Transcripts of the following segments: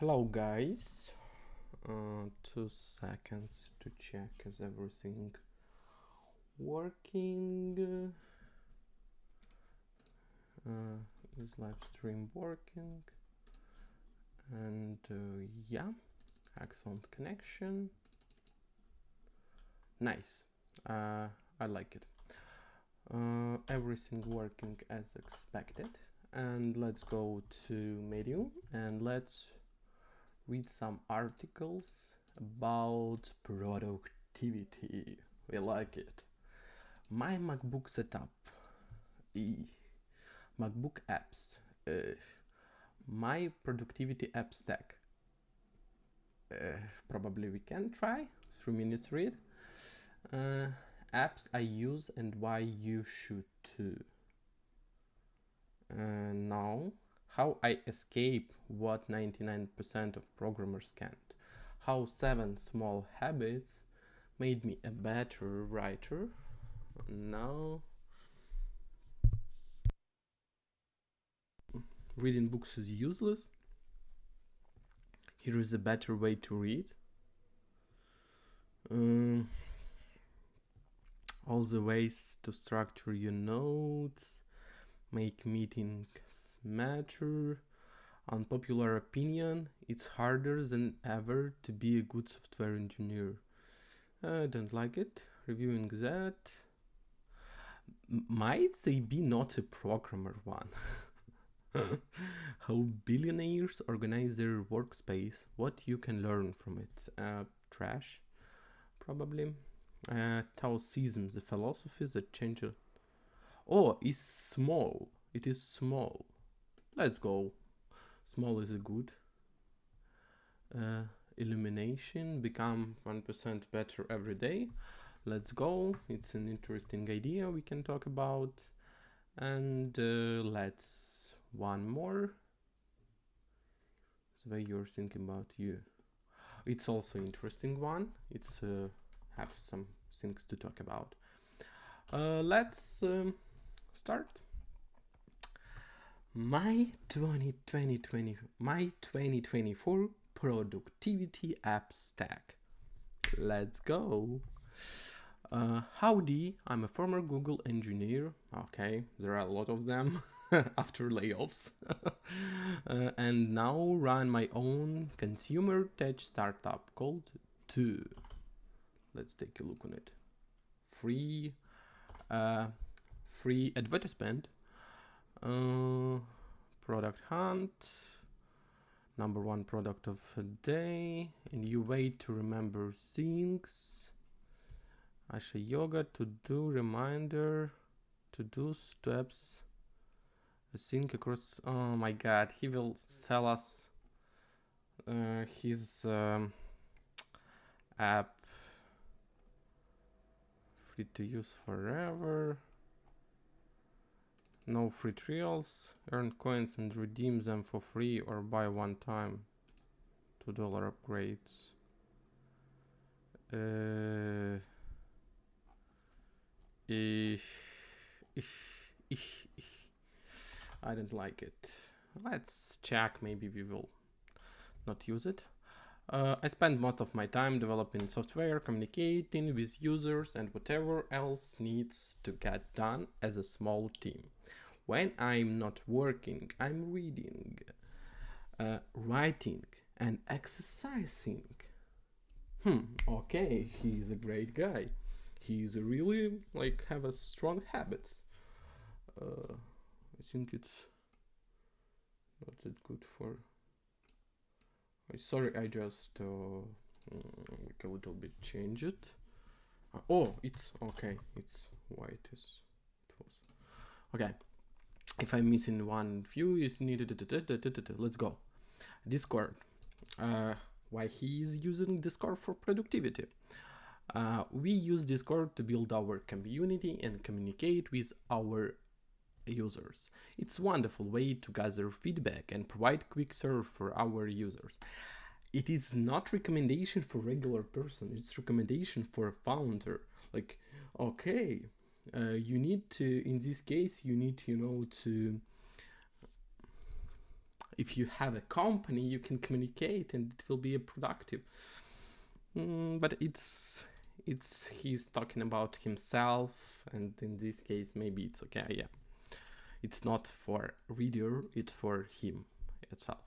Hello guys, 2 seconds to check is everything working. Is live stream working? And yeah, excellent connection. Nice, I like it. Everything working as expected. And let's go to Medium and let's read some articles about productivity. We like it. My MacBook setup. MacBook apps. My productivity app stack. Probably we can try. 3 minutes read. Apps I use and why you should too. Now, how I escape what 99% of programmers can't. How 7 small habits made me a better writer. Now, reading books is useless. Here is a better way to read. All the ways to structure your notes, make meetings matter. Unpopular opinion, it's harder than ever to be a good software engineer. I don't like it. Reviewing that. Might they be not a programmer one? How billionaires organize their workspace. What you can learn from it. Trash, probably. Taoism, the philosophy that changes. Oh, it's small. It is small. Let's go. Small is a good. Illumination, become 1% better every day. Let's go. It's an interesting idea we can talk about. And let's one more. The way you're thinking about you. It's also interesting one. It's have some things to talk about. Let's start. My 2024 productivity app stack. Let's go. Howdy, I'm a former Google engineer. Okay, there are a lot of them after layoffs. And now run my own consumer tech startup called 2. Let's take a look on it. Free advertisement. Product hunt. Number 1 product of the day. And you wait to remember things. Asha yoga, to do reminder, to do steps. Sync across. Oh my god, he will sell us his app. Free to use forever. No free trials. Earn coins and redeem them for free or buy one time. $2 upgrades. I don't like it. Let's check. Maybe we will not use it. I spend most of my time developing software, communicating with users, and whatever else needs to get done as a small team. When I'm not working, I'm reading, writing, and exercising. Okay, he's a great guy. He's really have a strong habits. I think it's not that good for. Sorry, I just a little bit change it. Oh, it's okay. It's white as it was. Okay. If I'm missing one view, is needed. Let's go. Discord. Why he is using Discord for productivity? We use Discord to build our community and communicate with our users. It's a wonderful way to gather feedback and provide quick serve for our users. It is not recommendation for regular person, it's recommendation for a founder. Okay, you need to, in this case, you need to if you have a company, you can communicate and it will be a productive. But it's he's talking about himself, and in this case maybe it's okay. Yeah, it's not for reader, it's for him itself.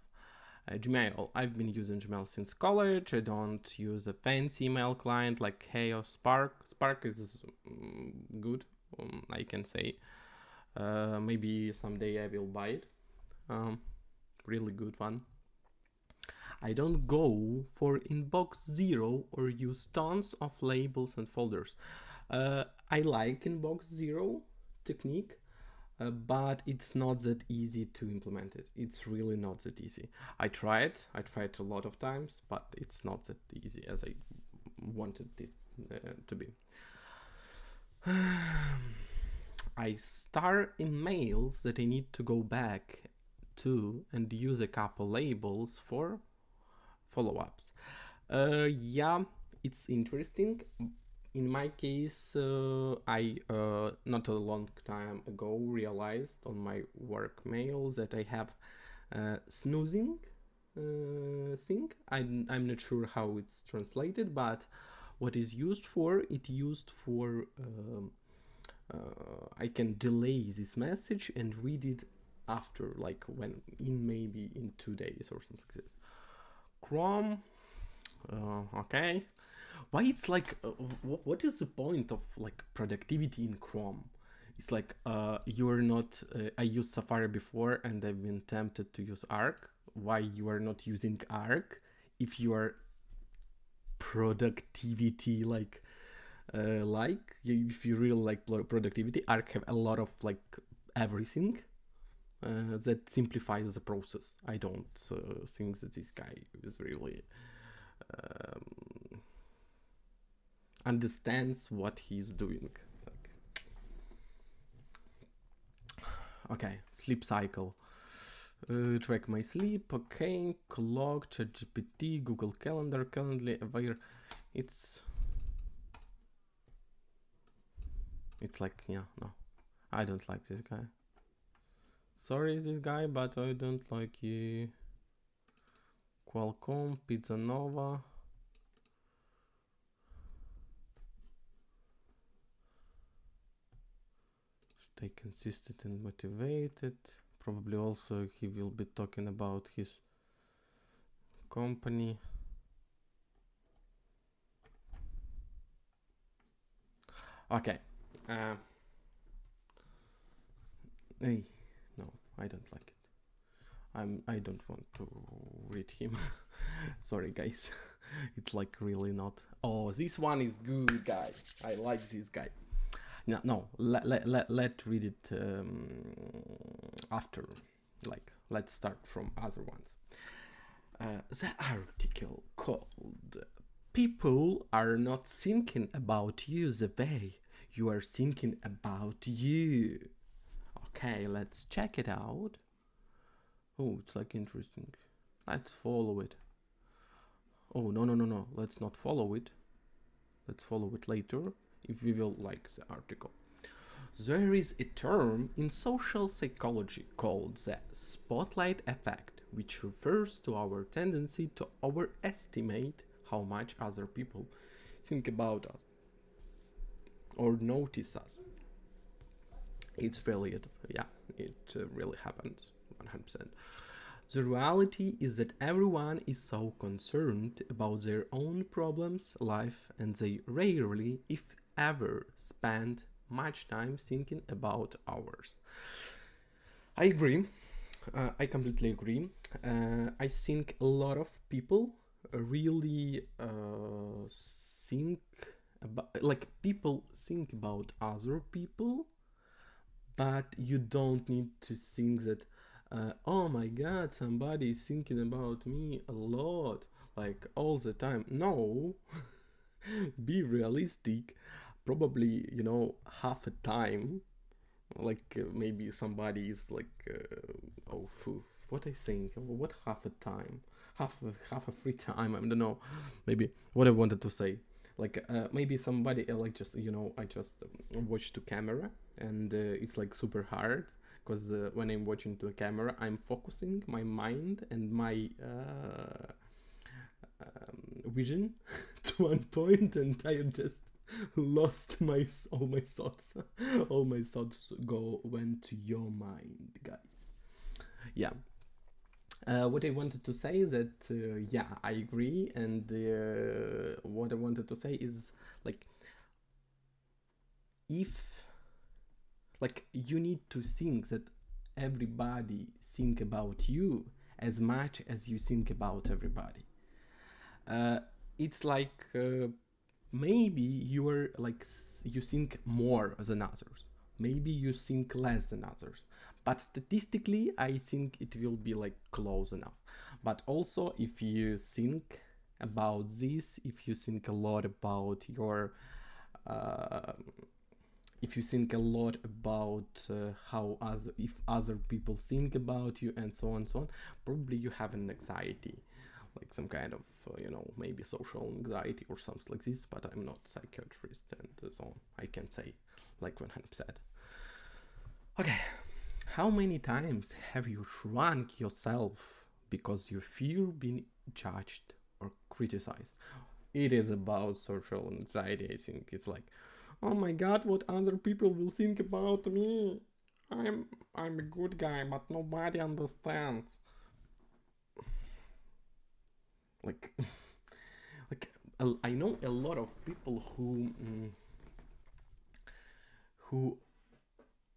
Gmail. I've been using Gmail since college. I don't use a fancy email client like Hey or Spark. Spark is good, I can say. Maybe someday I will buy it. Really good one. I don't go for inbox zero or use tons of labels and folders. I like inbox zero technique, but it's not that easy to implement it. It's really not that easy. I tried a lot of times, but it's not that easy as I wanted it to be. I start emails that I need to go back to and use a couple labels for follow-ups. Yeah, it's interesting. In my case, I not a long time ago realized on my work mails that I have snoozing thing. I'm not sure how it's translated, but what is used for, it used for I can delay this message and read it after, like when maybe in 2 days or something like this. Chrome, okay. Why it's like what is the point of like productivity in Chrome? It's like you're not I used Safari before and I've been tempted to use Arc. Why you are not using Arc if you are productivity like if you really like productivity? Arc have a lot of like everything that simplifies the process. I don't think that this guy is really understands what he's doing. Okay, sleep cycle. Track my sleep. Okay, clock, ChatGPT, Google Calendar, Calendly, Aware. It's like, yeah, no, I don't like this guy. Sorry, this guy, but I don't like you. Qualcomm, Pizza Nova. Stay consistent and motivated. Probably also he will be talking about his company. Okay. Hey, no, I don't like it. I don't want to read him. Sorry, guys. It's like really not. Oh, this one is good, guy. I like this guy. No. Let read it after. Like, let's start from other ones. The article called "People are not thinking about you the way you are thinking about you." Okay, let's check it out. Oh, it's like interesting. Let's follow it. Oh, no. Let's not follow it. Let's follow it later if we will like the article. There is a term in social psychology called the spotlight effect, which refers to our tendency to overestimate how much other people think about us or notice us. It's really, yeah, it really happens 100%. The reality is that everyone is so concerned about their own problems, life, and they rarely, if ever, spend much time thinking about ours. I agree. I completely agree. I think a lot of people really think about, like, people think about other people, but you don't need to think that oh my god, somebody is thinking about me a lot, like all the time. No. Be realistic. Probably, half a time, like maybe somebody is like what I think, what half a time, half a free time, I don't know, maybe what I wanted to say, like maybe somebody like just I just watch the camera and it's like super hard because when I'm watching to the camera, I'm focusing my mind and my vision to one point, and I just lost all my thoughts. All my thoughts went to your mind, guys. Yeah. What I wanted to say is that yeah, I agree, and what I wanted to say is like, if like you need to think that everybody think about you as much as you think about everybody. It's like maybe you think more than others, maybe you think less than others, but statistically I think it will be like close enough. But also, if you think about this, if you think a lot about your if you think a lot about how if other people think about you, and so on and so on, probably you have an anxiety, like some kind of maybe social anxiety or something like this. But I'm not psychiatrist, and so on, I can say like 100%. Okay, how many times have you shrunk yourself because you fear being judged or criticized? It is about social anxiety. I think it's like, oh my god, what other people will think about me? I'm a good guy, but nobody understands. Like, I know a lot of people who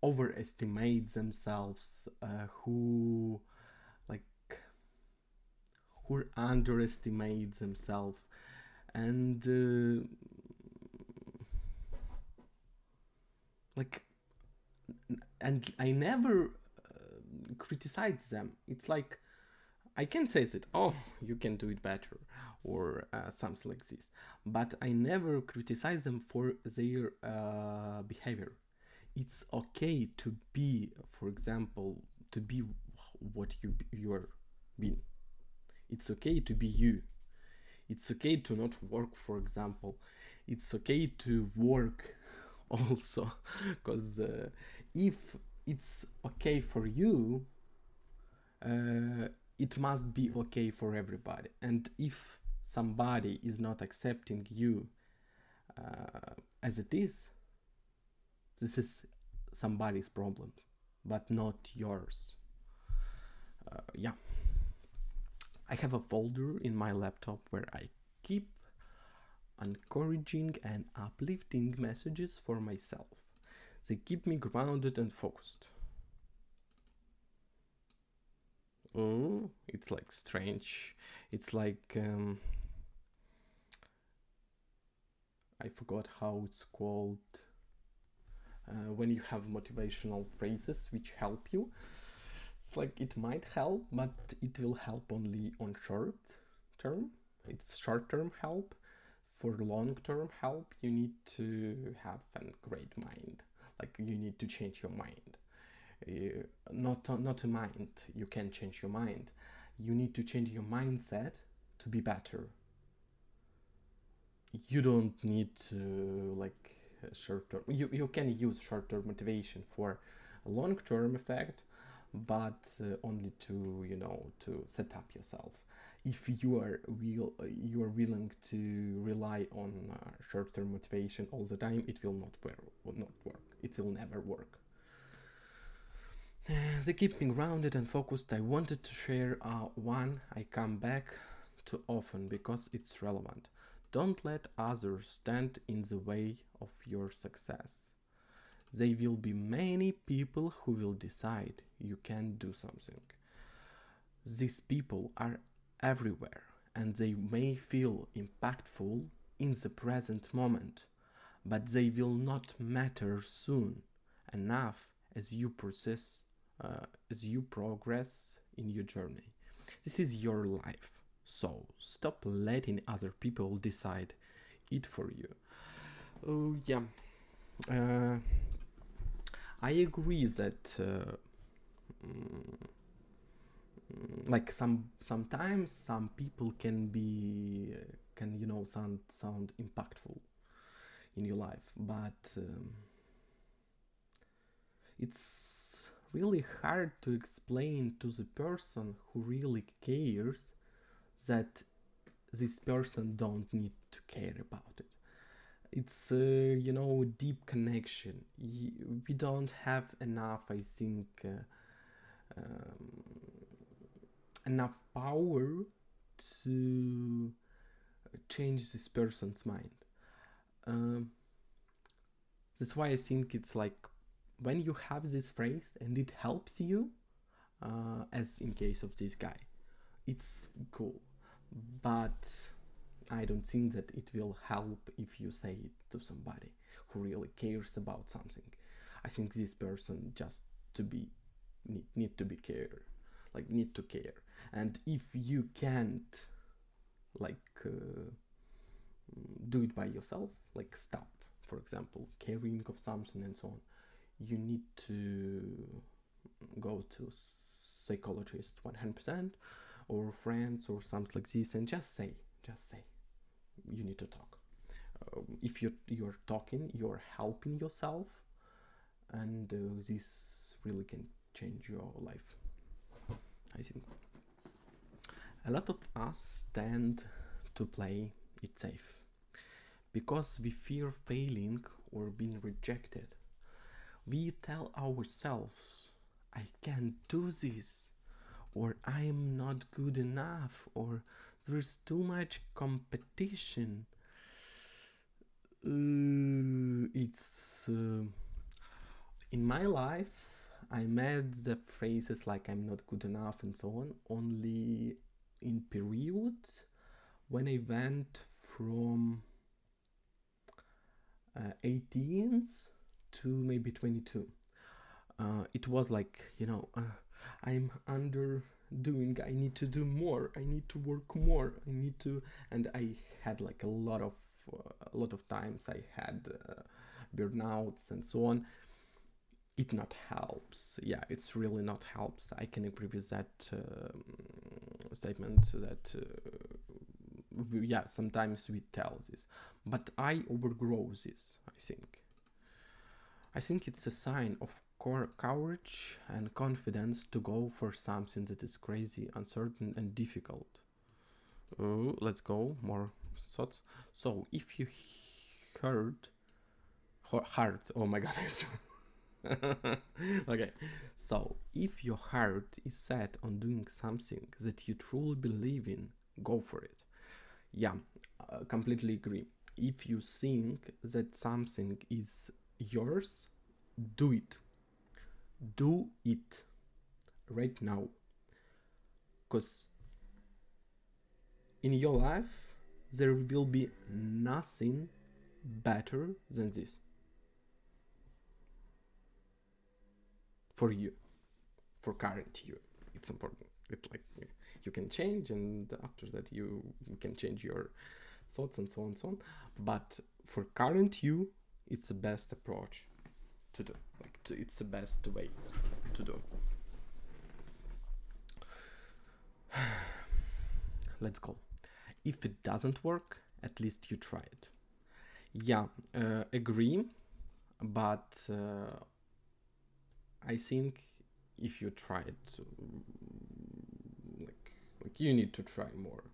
overestimate themselves, who underestimate themselves, and and I never criticize them. It's like, I can say that, oh, you can do it better, or something like this, but I never criticize them for their behavior. It's okay to be, for example, to be what you are being. It's okay to be you. It's okay to not work, for example. It's okay to work also, because if it's okay for you, it must be okay for everybody. And if somebody is not accepting you as it is, this is somebody's problem, but not yours. Yeah. I have a folder in my laptop where I keep encouraging and uplifting messages for myself. They keep me grounded and focused. Oh, it's like strange. It's like I forgot how it's called. When you have motivational phrases which help you, it's like it might help, but it will help only on short term. It's short-term help. For long-term help, you need to have a great mind. Like, you need to change your mind. Not a mind. You can change your mind. You need to change your mindset to be better. You don't need to like short-term. You can use short-term motivation for a long-term effect, but only to to set up yourself. If you are willing to rely on short-term motivation all the time, it will not work. It will never work. They keep me grounded and focused. I wanted to share one I come back to often because it's relevant. Don't let others stand in the way of your success. There will be many people who will decide you can do something. These people are everywhere, and they may feel impactful in the present moment, but they will not matter soon enough as you progress in your journey. This is your life, so stop letting other people decide it for you. Oh yeah, I agree that like sometimes some people can sound impactful in your life, but it's really hard to explain to the person who really cares that this person don't need to care about it. It's deep connection. We don't have enough, I think, enough power to change this person's mind. That's why I think it's like when you have this phrase and it helps you, as in case of this guy, it's cool. But I don't think that it will help if you say it to somebody who really cares about something. I think this person just need to be care, like need to care. And if you can't do it by yourself, like stop, for example, caring of something and so on, you need to go to psychologist 100% or friends or something like this and just say you need to talk. If you're talking, you're helping yourself, and this really can change your life, I think. A lot of us tend to play it safe because we fear failing or being rejected. We tell ourselves, I can't do this, or I am not good enough, or there's too much competition. It's in my life, I met the phrases like I'm not good enough and so on only in periods when I went from 18s to maybe 22. It was like, I'm underdoing, I need to do more, I need to work more, and I had like a lot of times I had burnouts and so on. It not helps. Yeah, it's really not helps. I can agree with that statement that sometimes we tell this, but I overgrow this. I think it's a sign of courage and confidence to go for something that is crazy, uncertain, and difficult. Let's go, more thoughts. So if you heart, oh my god. Okay, so if your heart is set on doing something that you truly believe in, go for it. Yeah, completely agree. If you think that something is yours, do it. Do it right now. Because in your life, there will be nothing better than this. For you, for current you, it's important. It's like you can change, and after that you can change your thoughts and so on and so on. But for current you, it's the best approach to do. It's the best way to do. Let's go. If it doesn't work, at least you tried. Yeah, agree, but I think if you try it, like you need to try more.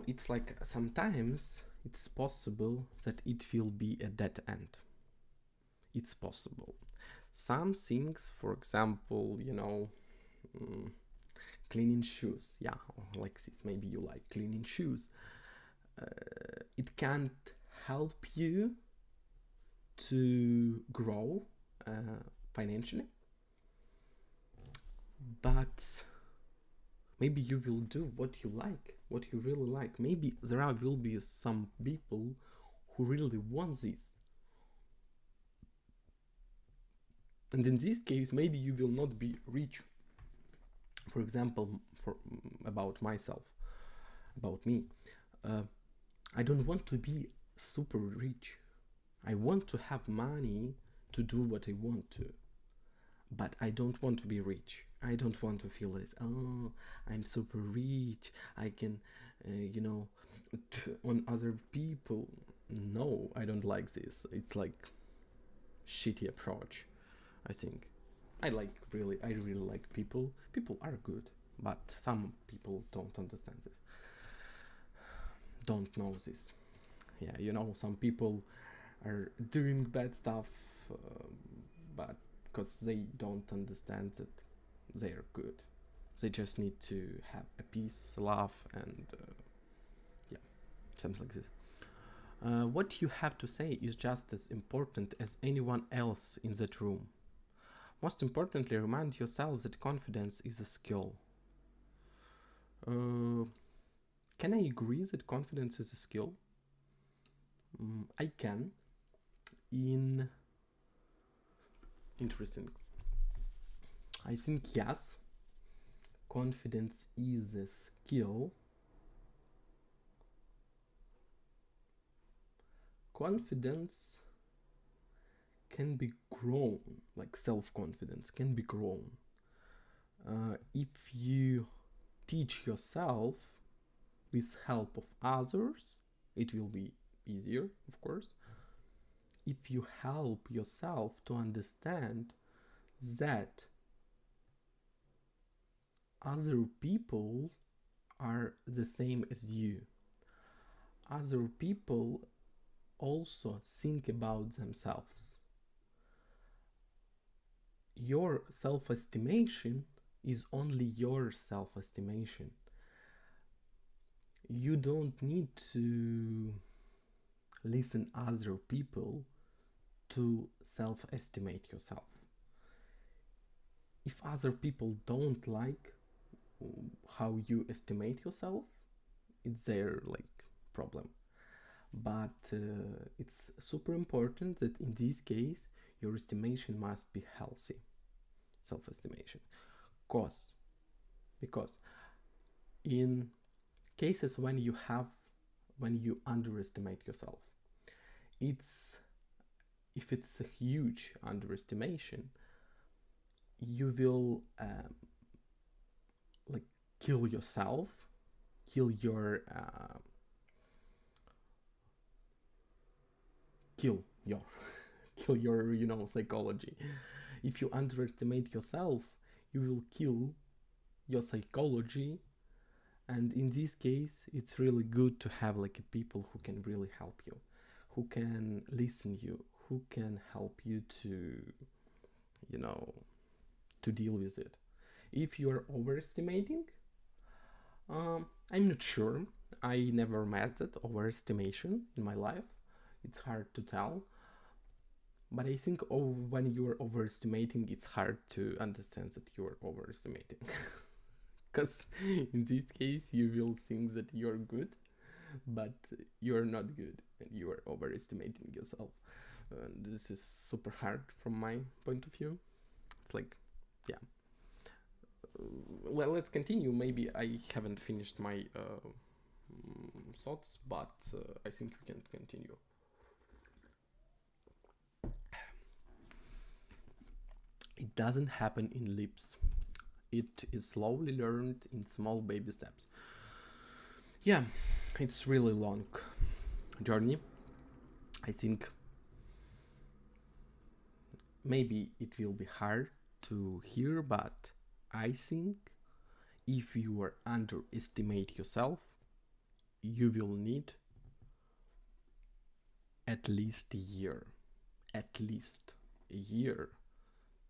It's like sometimes it's possible that it will be a dead end. It's possible. Some things, for example, cleaning shoes. Yeah, like this. Maybe you like cleaning shoes. It can't help you to grow financially, but maybe you will do what you like, what you really like. Maybe there will be some people who really want this, and in this case maybe you will not be rich. For example, about myself, about me, I don't want to be super rich. I want to have money to do what I want to, but I don't want to be rich. I don't want to feel this, oh, I'm super rich, I can, on other people. No, I don't like this. It's like, shitty approach. I think I really like people. People are good, but some people don't understand this. Don't know this. Yeah, you know, some people are doing bad stuff, but because they don't understand that they are good. They just need to have a peace, love, and yeah, something like this. What you have to say is just as important as anyone else in that room. Most importantly, remind yourself that confidence is a skill. Can I agree that confidence is a skill? I can. Interesting. I think yes. Confidence is a skill. Confidence can be grown, like self-confidence can be grown. If you teach yourself with help of others, it will be easier, of course. If you help yourself to understand that other people are the same as you, other people also think about themselves. Your self-estimation is only your self-estimation. You don't need to listen other people to self-estimate yourself. If other people don't like how you estimate yourself, it's their problem. But it's super important that in this case your estimation must be healthy, self-estimation. Because in cases when you underestimate yourself, if it's a huge underestimation, you will kill yourself, kill your psychology. If you underestimate yourself, you will kill your psychology. And in this case, it's really good to have people who can really help you, who can listen you, who can help you to deal with it. If you are overestimating, I'm not sure. I never met that overestimation in my life. It's hard to tell. But I think when you are overestimating, it's hard to understand that you are overestimating. Because in this case, you will think that you're good, but you're not good, and you are overestimating yourself. This is super hard from my point of view. It's yeah. Well, let's continue. Maybe I haven't finished my thoughts, but I think we can continue. It doesn't happen in leaps. It is slowly learned in small baby steps. Yeah, it's really long journey. I think maybe it will be hard to hear, but I think if you underestimate yourself, you will need at least a year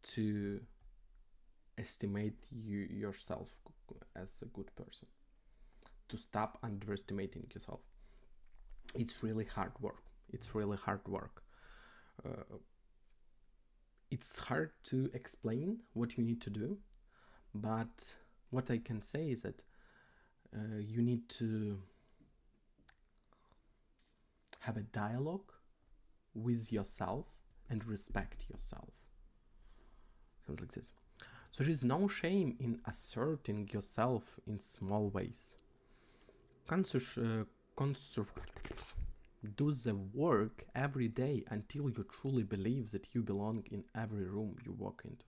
to estimate yourself as a good person, to stop underestimating yourself. It's really hard work. It's hard to explain what you need to do, but what I can say is that you need to have a dialogue with yourself and respect yourself. Something like this. So there is no shame in asserting yourself in small ways. Do the work every day until you truly believe that you belong in every room you walk into.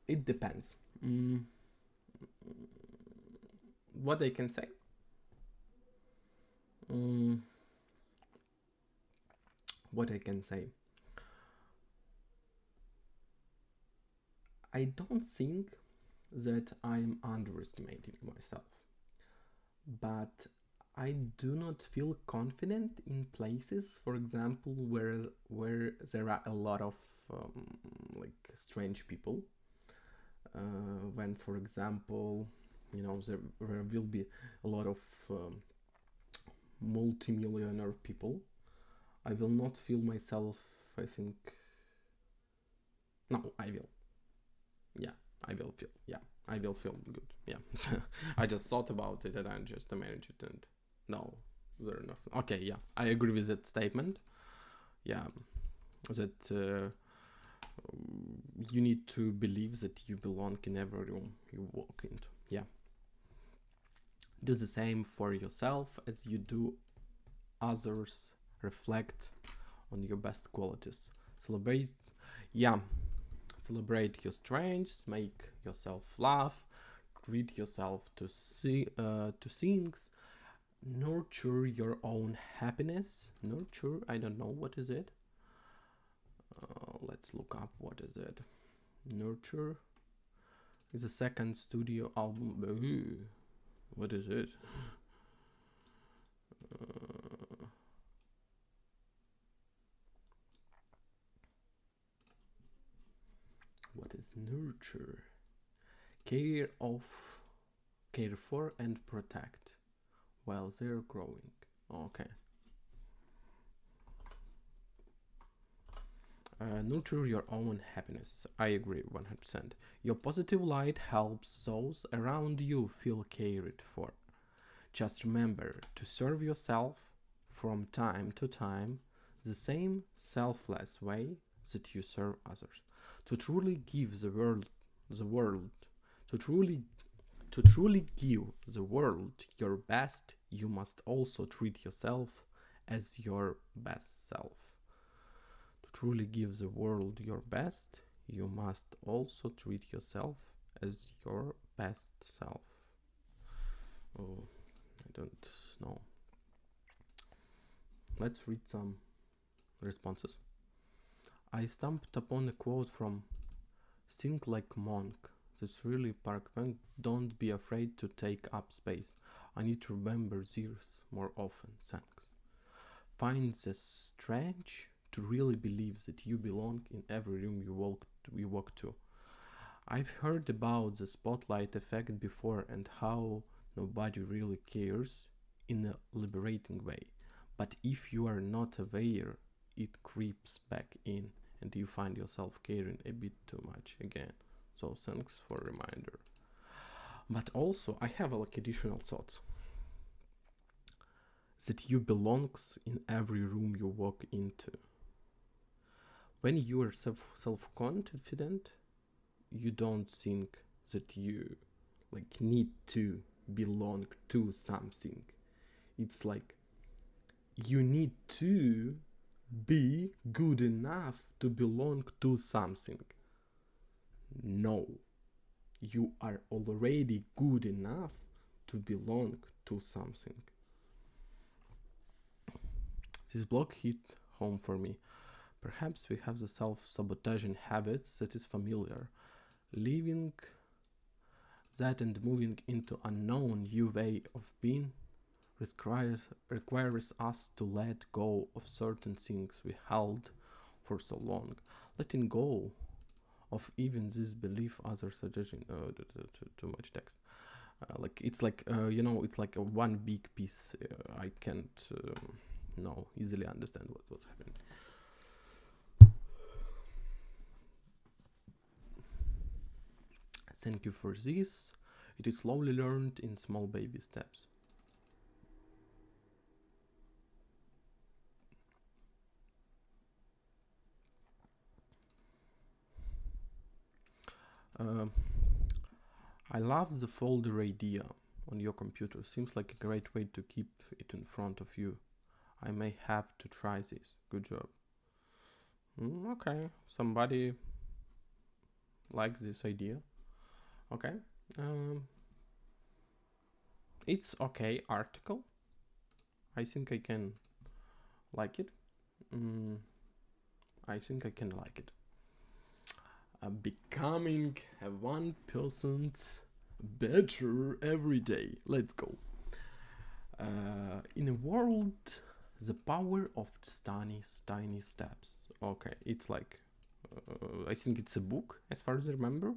It depends. What I can say? what I can say. I don't think that I'm underestimating myself, but I do not feel confident in places, for example, where there are a lot of like strange people. When, for example, you know, there will be a lot of multimillionaire people, I will not feel myself, I think. No, I will. Yeah, I will feel. Yeah, I will feel good. Yeah. I just thought about it and I just managed it, and no, there nothing. Okay, yeah, I agree with that statement. Yeah, that you need to believe that you belong in every room you walk into. Yeah. Do the same for yourself as you do others. Reflect on your best qualities. Celebrate, yeah, celebrate your strengths, make yourself laugh, treat yourself to things, nurture your own happiness. Nurture, I don't know what is it. Let's look up what is it. Nurture is a second studio album. Ooh, what is it? What is nurture? Care for and protect while they're growing. Okay. Nurture your own happiness. I agree 100%. Your positive light helps those around you feel cared for. Just remember to serve yourself from time to time the same selfless way that you serve others. To truly give the world, to truly give the world your best, you must also treat yourself as your best self. To truly give the world your best, you must also treat yourself as your best self. Oh, I don't know. Let's read some responses. I stumbled upon a quote from Think Like Monk. That's really Park Punk. Don't be afraid to take up space. I need to remember this more often. Thanks. Find the strange to really believe that you belong in every room you walk to. I've heard about the spotlight effect before and how nobody really cares in a liberating way. But if you are not aware, it creeps back in and you find yourself caring a bit too much again. So thanks for a reminder. But also I have like additional thoughts. That you belongs in every room you walk into. When you are self-confident, you don't think that you like need to belong to something. It's like you need to be good enough to belong to something. No, you are already good enough to belong to something. This block hit home for me. Perhaps we have the self-sabotaging habits that is familiar. Leaving that and moving into unknown new way of being requires us to let go of certain things we held for so long. Letting go of even this belief others are judging. Too much text. Like it's like it's like a one big piece. I can't easily understand what's happening. Thank you for this. It is slowly learned in small baby steps. I love the folder idea on your computer. Seems like a great way to keep it in front of you. I may have to try this. Good job. Okay, somebody likes this idea. Okay. It's okay article. I think I can like it. I think I can like it. Becoming a 1% better every day. Let's go. In a world, the power of tiny steps. Okay, it's like, I think it's a book, as far as I remember.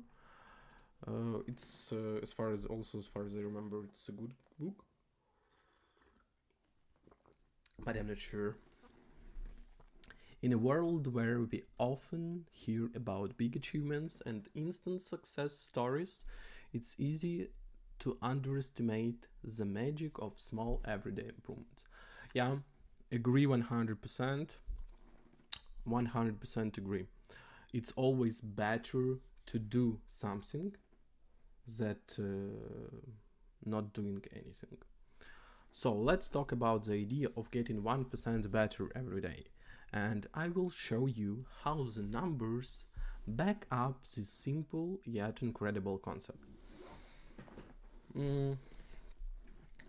It's as far as I remember, it's a good book, but I'm not sure. In a world where we often hear about big achievements and instant success stories, it's easy to underestimate the magic of small everyday improvements. Yeah, agree 100%. 100% agree. It's always better to do something that not doing anything. So let's talk about the idea of getting 1% better every day. And I will show you how the numbers back up this simple yet incredible concept. Yeah,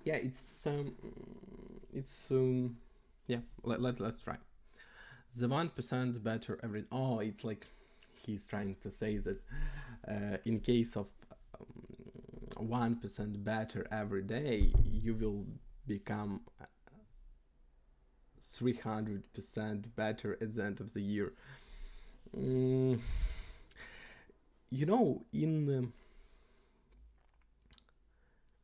yeah, let's try. The 1% better every, oh, it's like he's trying to say that in case of 1% better every day, you will become 300% better at the end of the year. You know, in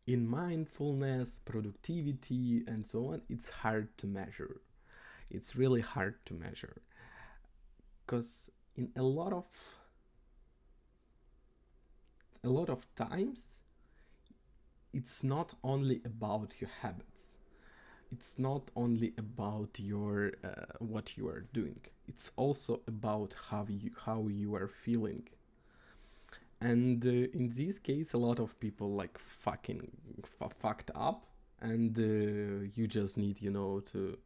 mindfulness, productivity, and so on, it's hard to measure. It's really hard to measure, because in a lot of times, it's not only about your habits. It's not only about your what you are doing. It's also about how you are feeling. And in this case, a lot of people like fucking fucked up, and you just need, to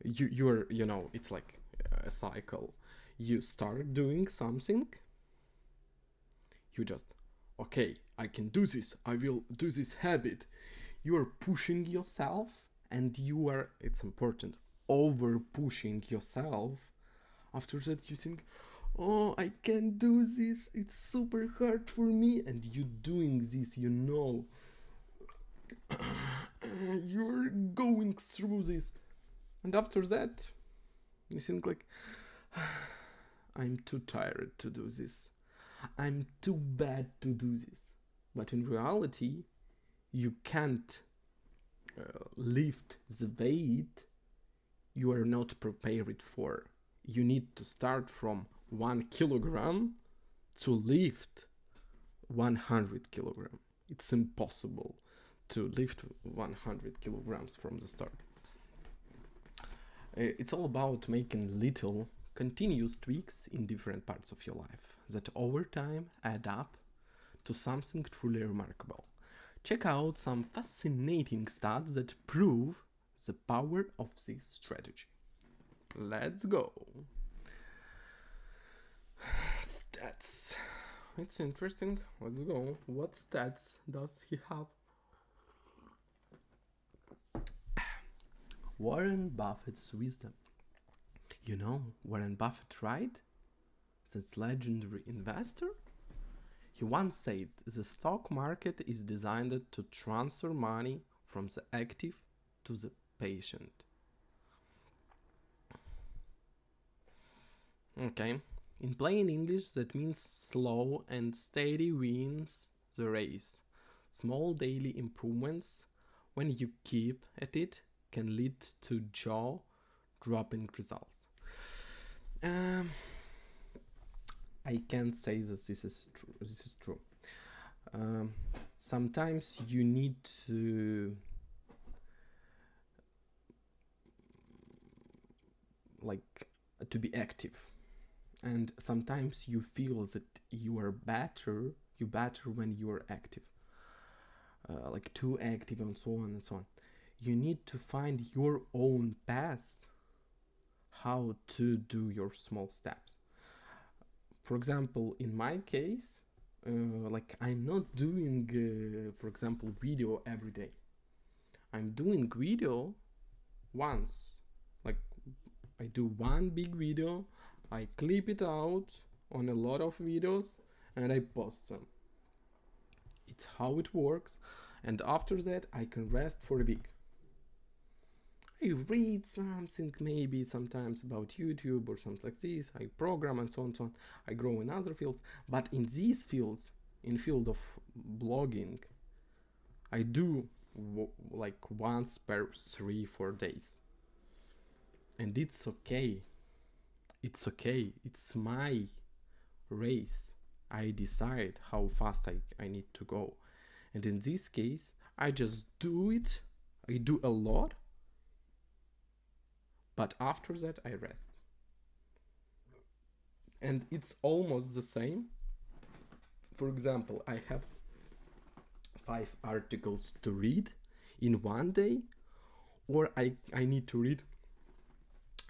you're it's like a cycle. You start doing something, you just, okay, I can do this, I will do this habit. You are pushing yourself, and you are, it's important, over pushing yourself. After that you think, oh, I can't do this, it's super hard for me, and you doing this, you're going through this, and after that you think like, I'm too tired to do this, I'm too bad to do this. But in reality, you can't lift the weight you are not prepared for. You need to start from 1 kilogram to lift 100 kilogram. It's impossible to lift 100 kilograms from the start. It's all about making little continuous tweaks in different parts of your life that over time add up to something truly remarkable. Check out some fascinating stats that prove the power of this strategy. Let's go. Stats. It's interesting. Let's go. What stats does he have? Warren Buffett's wisdom. You know Warren Buffett, right? That's legendary investor. He once said the stock market is designed to transfer money from the active to the patient. Okay, in plain English, that means slow and steady wins the race. Small daily improvements, when you keep at it, can lead to jaw-dropping results. I can't say that this is true. Sometimes you need to be active, and sometimes you feel that you better when you are active, like too active, and so on and so on. You need to find your own path, how to do your small steps. For example, in my case, I'm not doing, for example, video every day. I'm doing video once, like I do one big video, I clip it out on a lot of videos, and I post them. It's how it works, and after that I can rest for a week. I read something maybe sometimes about YouTube or something like this. I program and so on and so on. I grow in other fields, but in these fields, in field of blogging, I do like once per 3-4 days, and it's okay. It's okay. It's my race. I decide how fast I need to go, and in this case I just do it. I do a lot, but after that I rest. And it's almost the same. For example, I have 5 articles to read in one day, or I need to read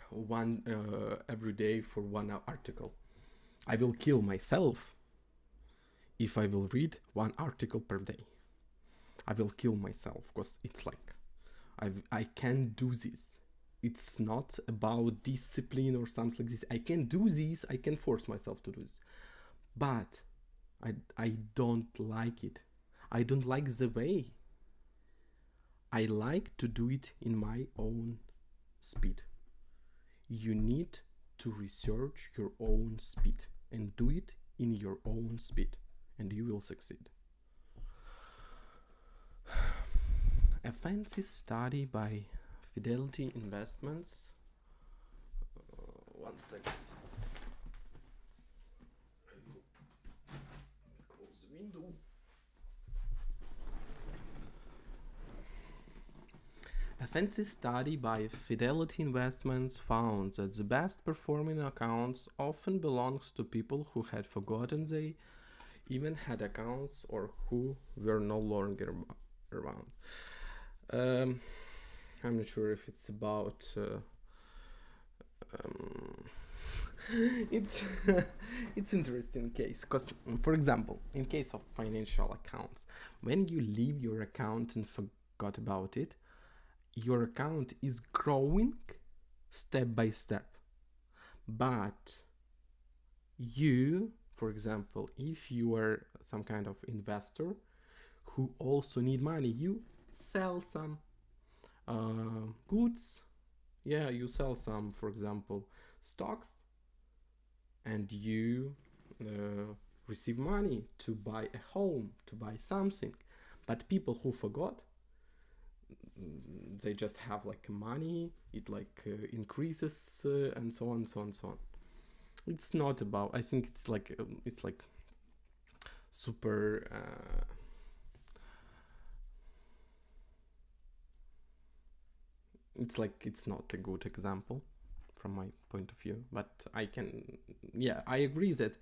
one every day for 1 article. I will kill myself if I will read 1 article per day. I will kill myself, because it's like I can't do this. It's not about discipline or something like this. I can do this, I can force myself to do this, but I don't like it. I don't like the way. I like to do it in my own speed. You need to research your own speed and do it in your own speed, and you will succeed. A fancy study by Fidelity Investments. 1 second. I will close the window. A fancy study by Fidelity Investments found that the best performing accounts often belongs to people who had forgotten they even had accounts or who were no longer around. I'm not sure if it's about it's interesting case, because for example, in case of financial accounts, when you leave your account and forgot about it, your account is growing step by step. But you, for example, if you are some kind of investor who also need money, you sell some goods. Yeah, you sell some, for example, stocks, and you receive money to buy a home, to buy something. But people who forgot, they just have like money, it like increases and so on, so on, so on. It's not about, I think it's like super it's not a good example from my point of view, but I agree that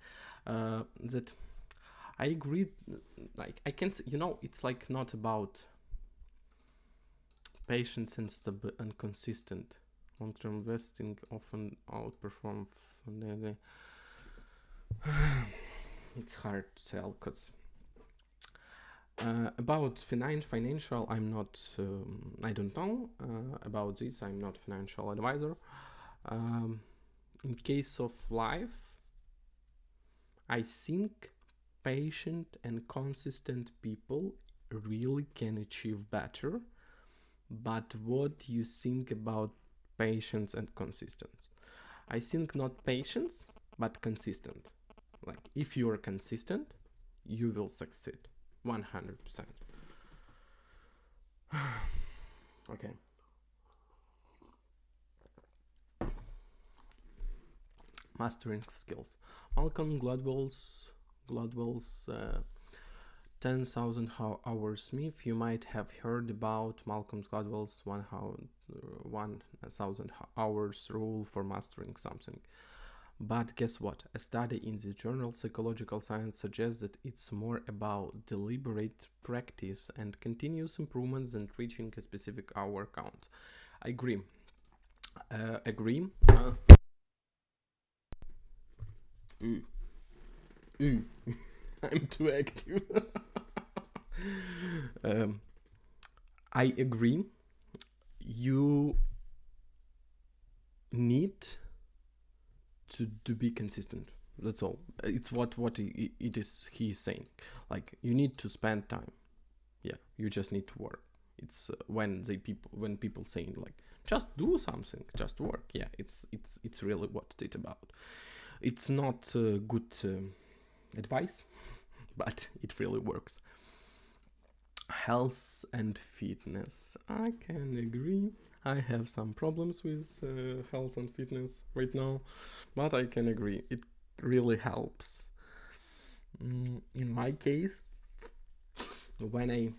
I agree, like I can't, it's like not about patience and consistent. Long-term investing often outperform. It's hard to tell, because about financial, I'm not. I don't know about this. I'm not financial advisor. In case of life, I think patient and consistent people really can achieve better. But what do you think about patience and consistency? I think not patience, but consistent. Like if you are consistent, you will succeed 100%. Okay. Mastering skills. Malcolm Gladwell's 10,000 hours myth. You might have heard about Malcolm Gladwell's 1,000 hours rule for mastering something. But guess what? A study in the journal Psychological Science suggests that it's more about deliberate practice and continuous improvements than reaching a specific hour count. I agree. I'm too active. I agree. You need to be consistent. That's all. It's what it is he's saying. Like, you need to spend time. Yeah, you just need to work. It's when people saying like, just do something, just work. Yeah, it's really what it's about. It's not good advice, but it really works. Health and fitness. I can agree. I have some problems with health and fitness right now, but I can agree. It really helps. In my case, when I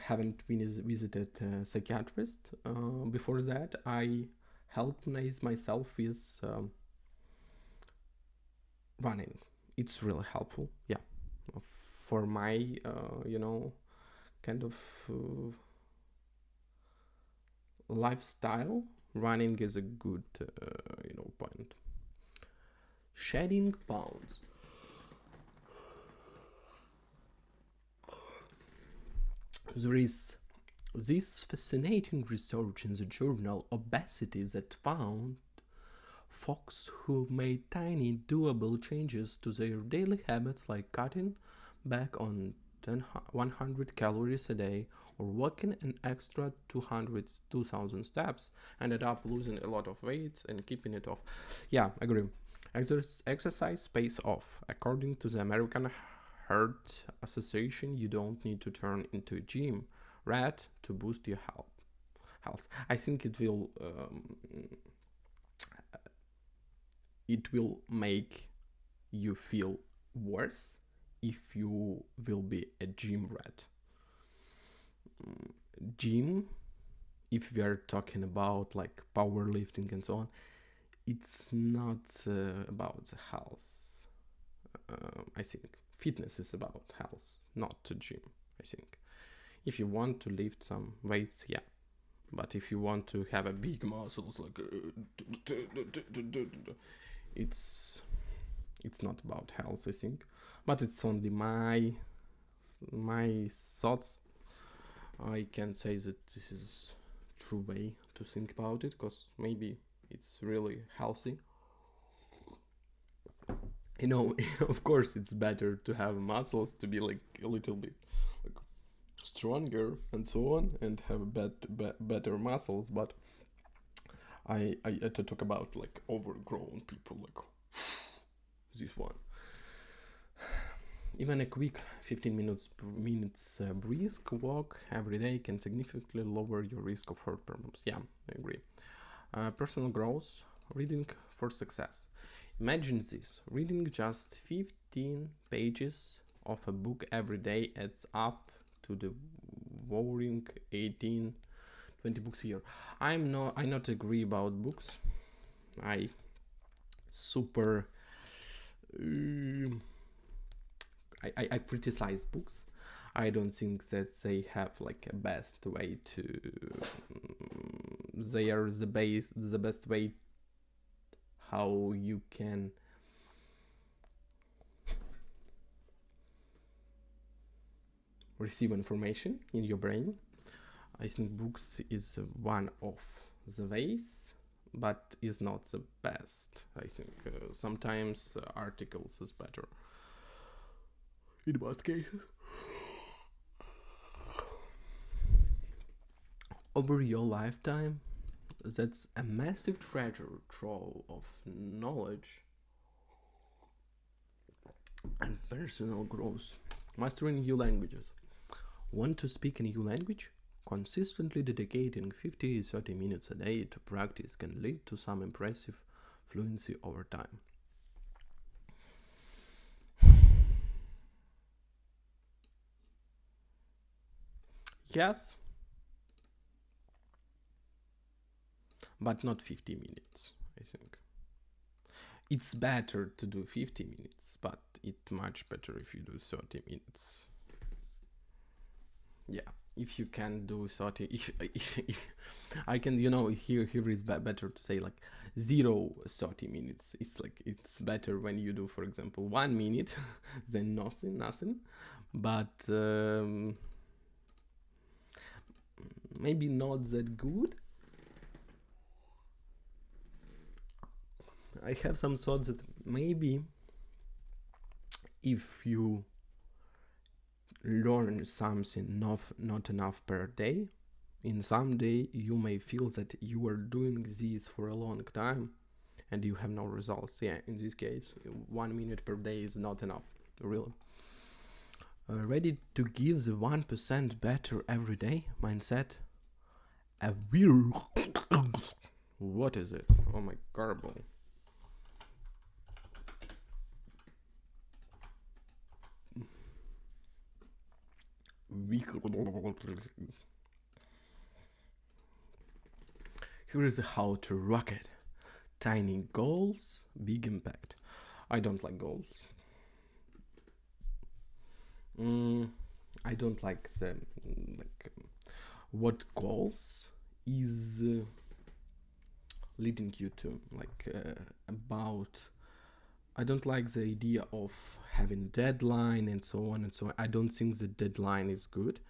haven't visited a psychiatrist before that, I helped myself with running. It's really helpful. Yeah, for my kind of lifestyle, running is a good point. Shedding pounds. There is this fascinating research in the journal Obesity that found folks who made tiny doable changes to their daily habits, like cutting back on 100 calories a day or walking an extra 2,000 steps, ended up losing a lot of weight and keeping it off. Yeah, agree. Exercise pays off. According to the American Heart Association, you don't need to turn into a gym rat to boost your health. I think it will make you feel worse if you will be a gym rat. Gym, if we are talking about like powerlifting and so on, it's not about the health. I think fitness is about health, not the gym. I think if you want to lift some weights, yeah, but if you want to have a big muscles like it's not about health, I think. But it's only my thoughts. I can say that this is true way to think about it, because maybe it's really healthy. Of course it's better to have muscles, to be like a little bit like stronger and so on, and have better muscles. But I had to talk about like overgrown people, like this one. Even a quick 15 minutes brisk walk every day can significantly lower your risk of heart problems. Yeah, I agree. Personal growth, reading for success. Imagine this: reading just 15 pages of a book every day adds up to the worrying 18, 20 books a year. I not agree about books. I super I criticize books. I don't think that they have like a best way to. They are the best way how you can receive information in your brain. I think books is one of the ways, but is not the best. I think sometimes articles is better. In most cases. Over your lifetime, that's a massive treasure trove of knowledge and personal growth. Mastering new languages. Want to speak a new language? Consistently dedicating 50-30 minutes a day to practice can lead to some impressive fluency over time. Yes, but not 50 minutes, I think. It's better to do 50 minutes, but it's much better if you do 30 minutes. Yeah, if you can do 30, if I can, here is better to say like 30 minutes. It's better when you do, for example, 1 minute than nothing. But maybe not that good. I have some thoughts that maybe if you learn something not enough per day, in some day you may feel that you are doing this for a long time and you have no results. Yeah, in this case 1 minute per day is not enough, really. Ready to give the 1% better every day mindset. A weird what is it? Oh my garble. Here is how to rock it. Tiny goals, big impact. I don't like goals. I don't like the what goals is leading you to, about. I don't like the idea of having deadline and so on and so on. I don't think the deadline is good,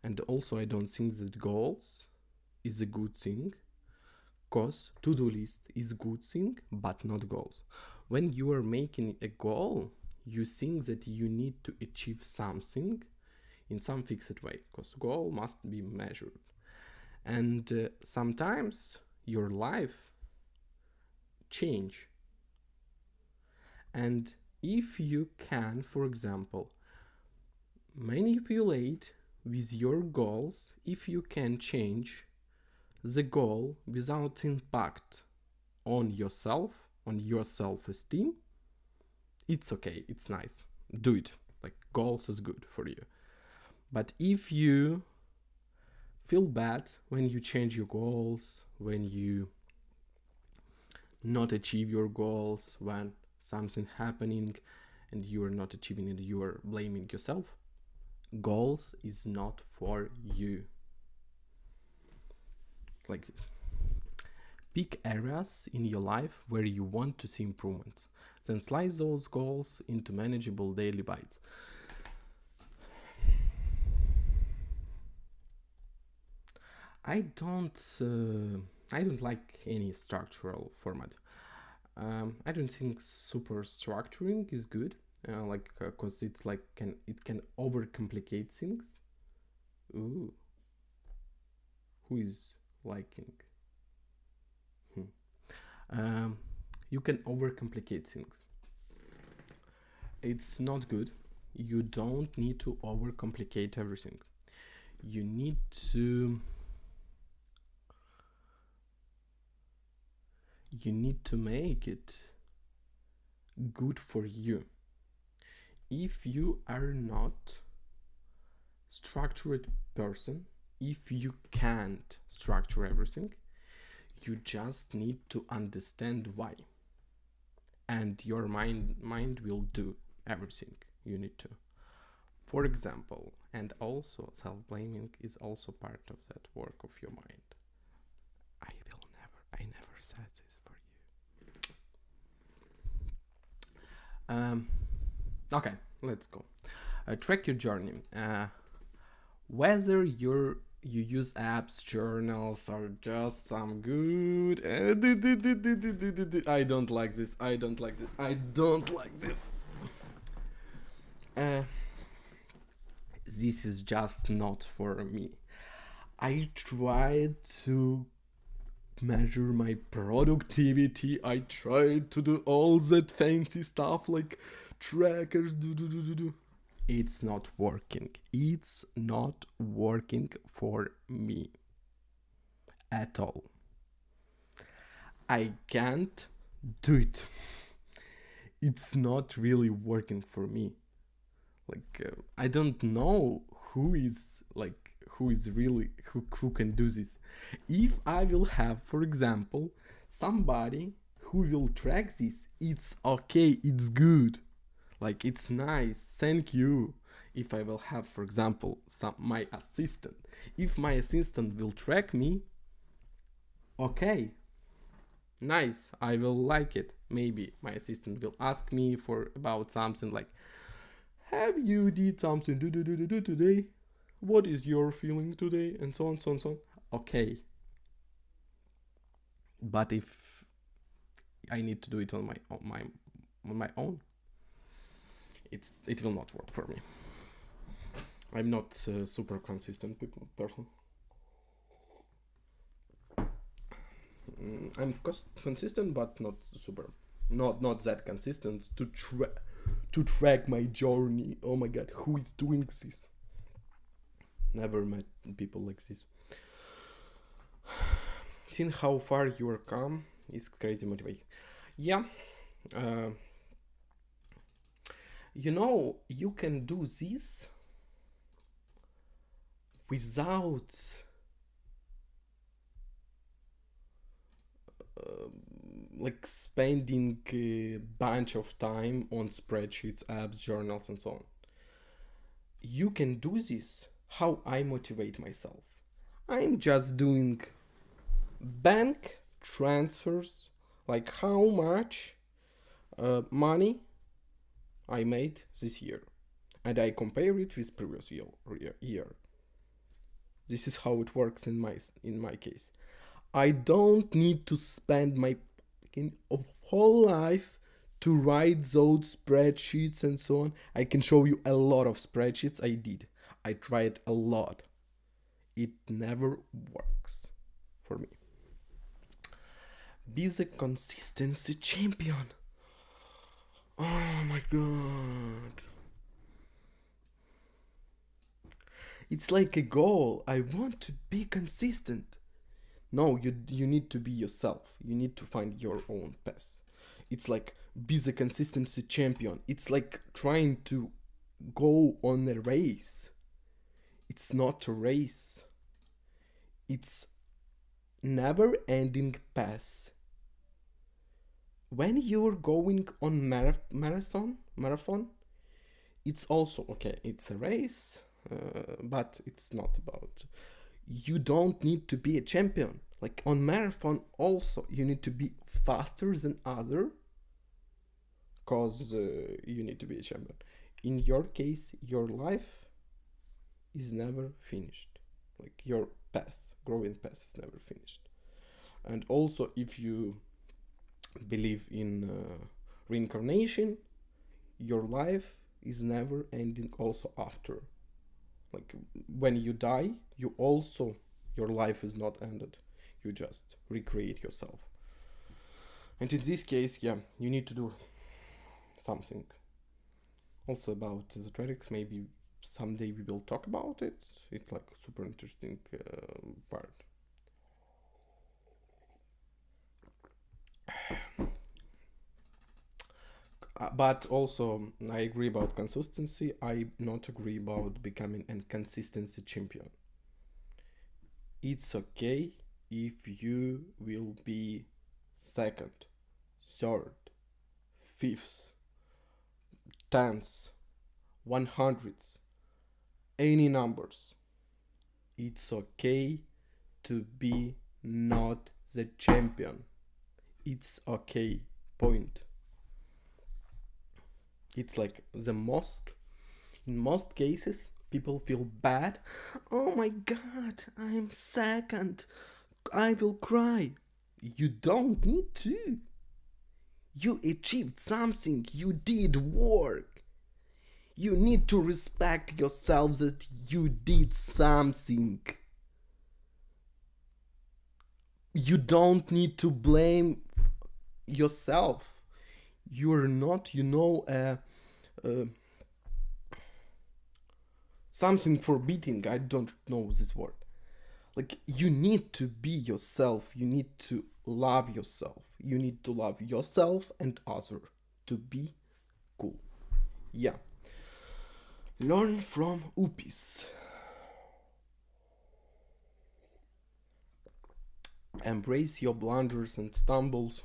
and also I don't think that goals is a good thing, because to-do list is a good thing but not goals. When you are making a goal, you think that you need to achieve something in some fixed way, because goal must be measured, and sometimes your life change. And if you can, for example, manipulate with your goals, if you can change the goal without impact on yourself, on your self-esteem, it's okay, it's nice, do it. Like, goals is good for you. But if you feel bad when you change your goals, when you not achieve your goals, when something happening and you are not achieving it, you are blaming yourself, goals is not for you. Like, pick areas in your life where you want to see improvements, then slice those goals into manageable daily bites. I don't like any structural format. I don't think super structuring is good, because it's like it can overcomplicate things. Ooh, who is liking? You can overcomplicate things. It's not good. You don't need to overcomplicate everything. You need to make it good for you. If you are not structured person, if you can't structure everything, you just need to understand why, and your mind will do everything you need to. For example, and also self-blaming is also part of that work of your mind. I never said this for you. Okay, let's go. Track your journey. Whether you use apps, journals, or just some good. I don't like this. This is just not for me. I tried to measure my productivity. I tried to do all that fancy stuff like trackers. It's not working. It's not working for me at all. I can't do it. It's not really working for me. I don't know who can do this. If I will have, for example, somebody who will track this, it's okay, it's good. It's nice, thank you. If I will have, for example, my assistant. If my assistant will track me, okay, nice, I will like it. Maybe my assistant will ask me about something like, have you did something today? What is your feeling today? And so on. Okay. But if I need to do it on my own, it will not work for me. I'm not a super consistent person. I'm consistent, but not super, not that consistent to track my journey. Oh my god, who is doing this? Never met people like this. Seeing how far you are come is crazy motivation. Yeah. You can do this without like spending a bunch of time on spreadsheets, apps, journals, and so on. You can do this how I motivate myself. I'm just doing bank transfers, like how much money I made this year, and I compare it with previous year. This is how it works in my case. I don't need to spend my whole life to write those spreadsheets and so on. I can show you a lot of spreadsheets I did. I tried a lot. It never works for me. Be the consistency champion. Oh my god. It's like a goal. I want to be consistent. No, you need to be yourself. You need to find your own path. It's like be the consistency champion. It's like trying to go on a race. It's not a race. It's never ending path. When you're going on marathon, it's also okay. It's a race, but it's not about. You don't need to be a champion. Like on marathon, also you need to be faster than other, cause you need to be a champion. In your case, your life is never finished. Like your growing path is never finished. And also, if you believe in reincarnation, your life is never ending also after. Like when you die, your life is not ended. You just recreate yourself. And in this case, yeah, you need to do something. Also about esoterics, maybe someday we will talk about it. It's like a super interesting part. But also, I agree about consistency. I not agree about becoming a consistency champion. It's okay if you will be second, third, fifth, tenth, 100th, any numbers. It's okay to be not the champion. It's okay. Point. It's like in most cases, people feel bad. Oh my god, I'm second. I will cry. You don't need to. You achieved something. You did work. You need to respect yourself that you did something. You don't need to blame yourself. You're not, something forbidding. I don't know this word. Like, you need to be yourself. You need to love yourself. You need to love yourself and other to be cool. Yeah. Learn from Upis. Embrace your blunders and stumbles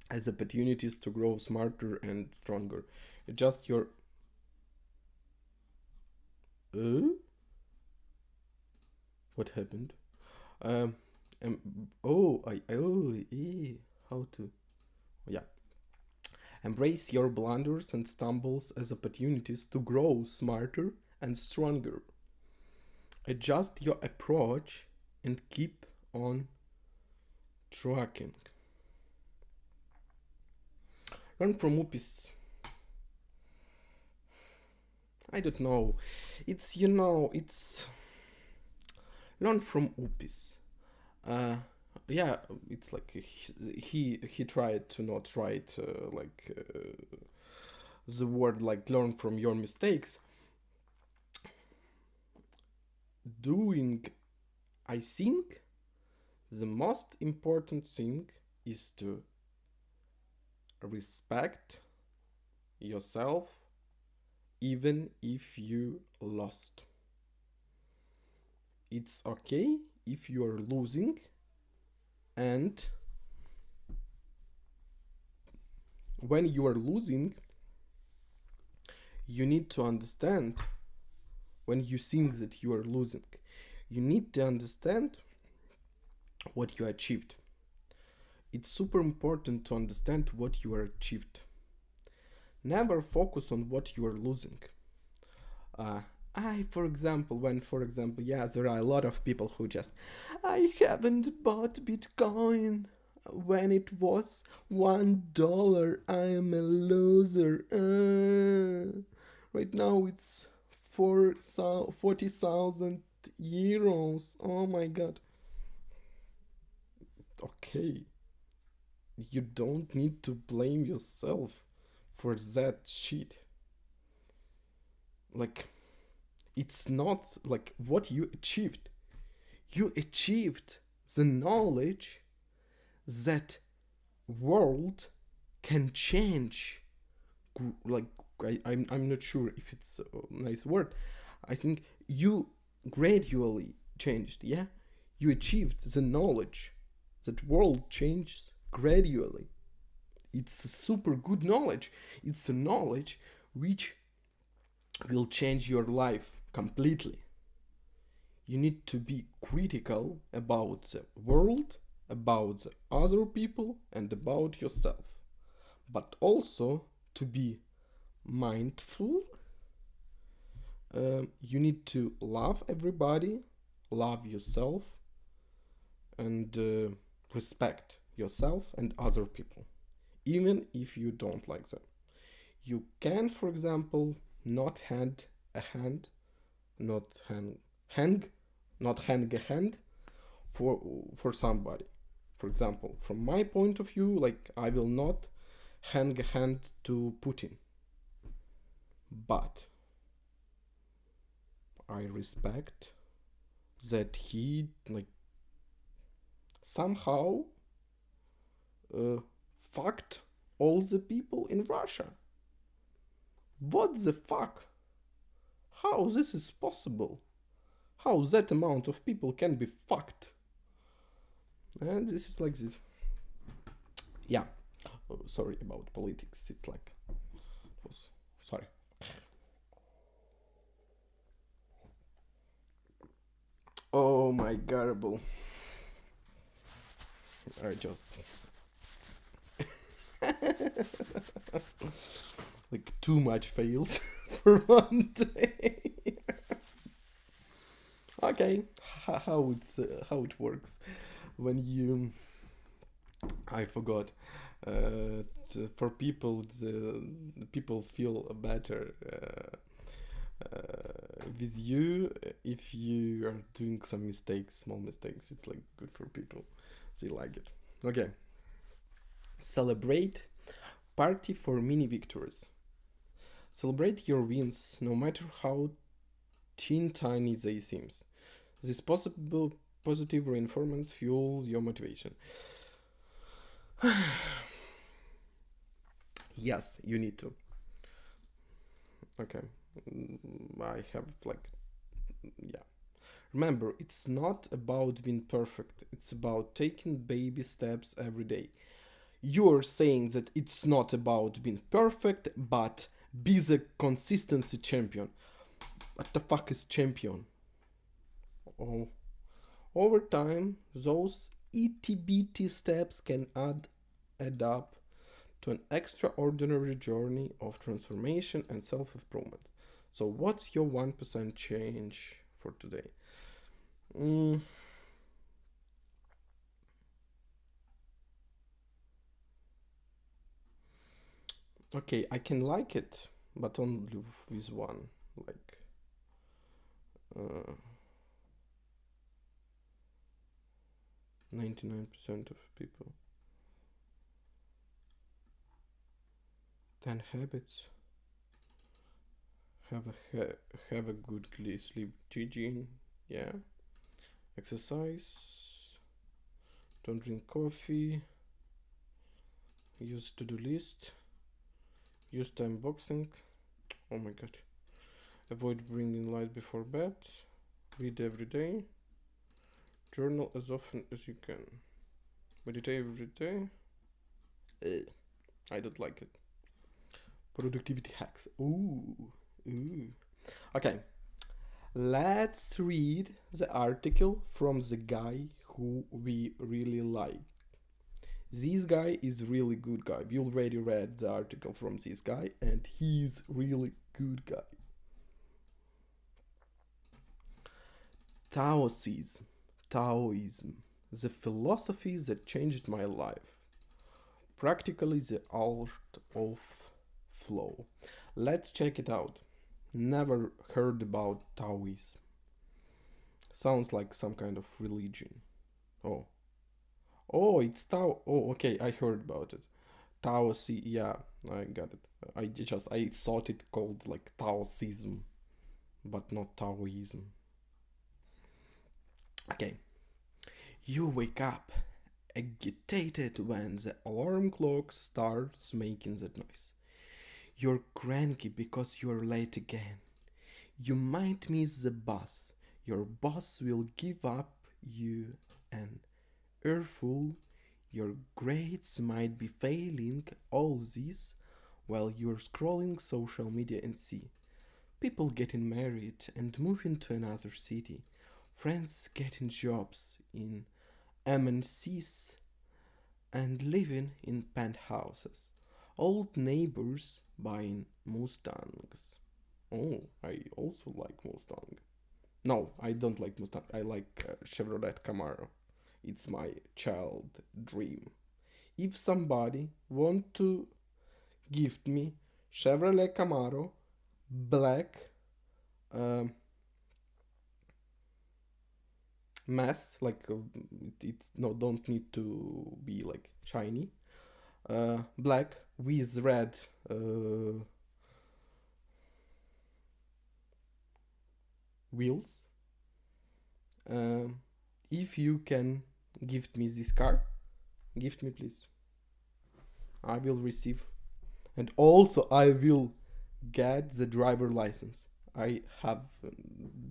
as opportunities to grow smarter and stronger. Adjust your what happened? How to? Yeah. Embrace your blunders and stumbles as opportunities to grow smarter and stronger. Adjust your approach and keep on tracking. Learn from Upis. I don't know. It's, it's learn from Upis. Yeah, it's like he tried to not write the word like learn from your mistakes. I think the most important thing is to respect yourself even if you lost. It's okay if you are losing, and when you are losing, you need to understand. When you think that you are losing, you need to understand what you achieved. It's super important to understand what you are achieved. Never focus on what you are losing. For example, there are a lot of people who just, I haven't bought Bitcoin when it was $1. I am a loser. Right now it's 40,000 euros. Oh my god. Okay. You don't need to blame yourself for that shit. Like, it's not like what you achieved. You achieved the knowledge that world can change. Like, I'm not sure if it's a nice word. I think you gradually changed, yeah? You achieved the knowledge that world changes gradually. It's a super good knowledge. It's a knowledge which will change your life completely. You need to be critical about the world, about the other people, and about yourself. But also to be mindful. You need to love everybody, love yourself, and respect yourself and other people, even if you don't like them. You can, for example, not hand a hand, not hang a hand for somebody. For example, from my point of view, like, I will not hang a hand to Putin, but I respect that he, like, somehow fucked all the people in Russia. What the fuck? How this is possible? How that amount of people can be fucked? And this is like this. Yeah. Oh, sorry about politics. It was sorry. Oh my garble. I just like too much fails for one day. Okay, how it works when you, I forgot. For people, the people feel better with you if you are doing some mistakes, small mistakes. It's like good for people. They like it. Okay. Celebrate. Party for mini victories. Celebrate your wins, no matter how tiny they seem. This possible positive reinforcements fuel your motivation. Yes, you need to. Okay. I have yeah. Remember, it's not about being perfect. It's about taking baby steps every day. You're saying that it's not about being perfect, but be the consistency champion. What the fuck is champion? Oh. Over time, those itty bitty steps can add up to an extraordinary journey of transformation and self-improvement. So what's your 1% change for today? Okay, I can like it, but only with one. Like, uh, 99% of people. 10 habits. Have a good sleep hygiene. Yeah. Exercise. Don't drink coffee. Use to-do list. Use time boxing. Oh my god. Avoid bringing light before bed. Read every day. Journal as often as you can. Meditate every day. I don't like it. Productivity hacks. Ooh. Ooh. Okay. Let's read the article from the guy who we really like. This guy is really good guy. We already read the article from this guy and he's really good guy. Taoism, the philosophy that changed my life. Practically the art of flow. Let's check it out. Never heard about Taoism. Sounds like some kind of religion. Oh. Oh, it's Tao. Oh, okay, I heard about it. Taoism, yeah, I got it. I thought it called like Taoism, but not Taoism. Okay. You wake up agitated when the alarm clock starts making that noise. You're cranky because you're late again. You might miss the bus. Your boss will give up you an earful. Your grades might be failing. All this while you're scrolling social media and see people getting married and moving to another city, friends getting jobs in MNCs and living in penthouses, old neighbors buying Mustangs. Oh, I also like Mustang. No, I don't like Mustang. I like Chevrolet Camaro. It's my child dream. If somebody want to gift me Chevrolet Camaro, black, um, mass, like it's no, don't need to be like shiny, black with red wheels. Um, if you can gift me this car, gift me please. I will receive, and also I will get the driver license. I have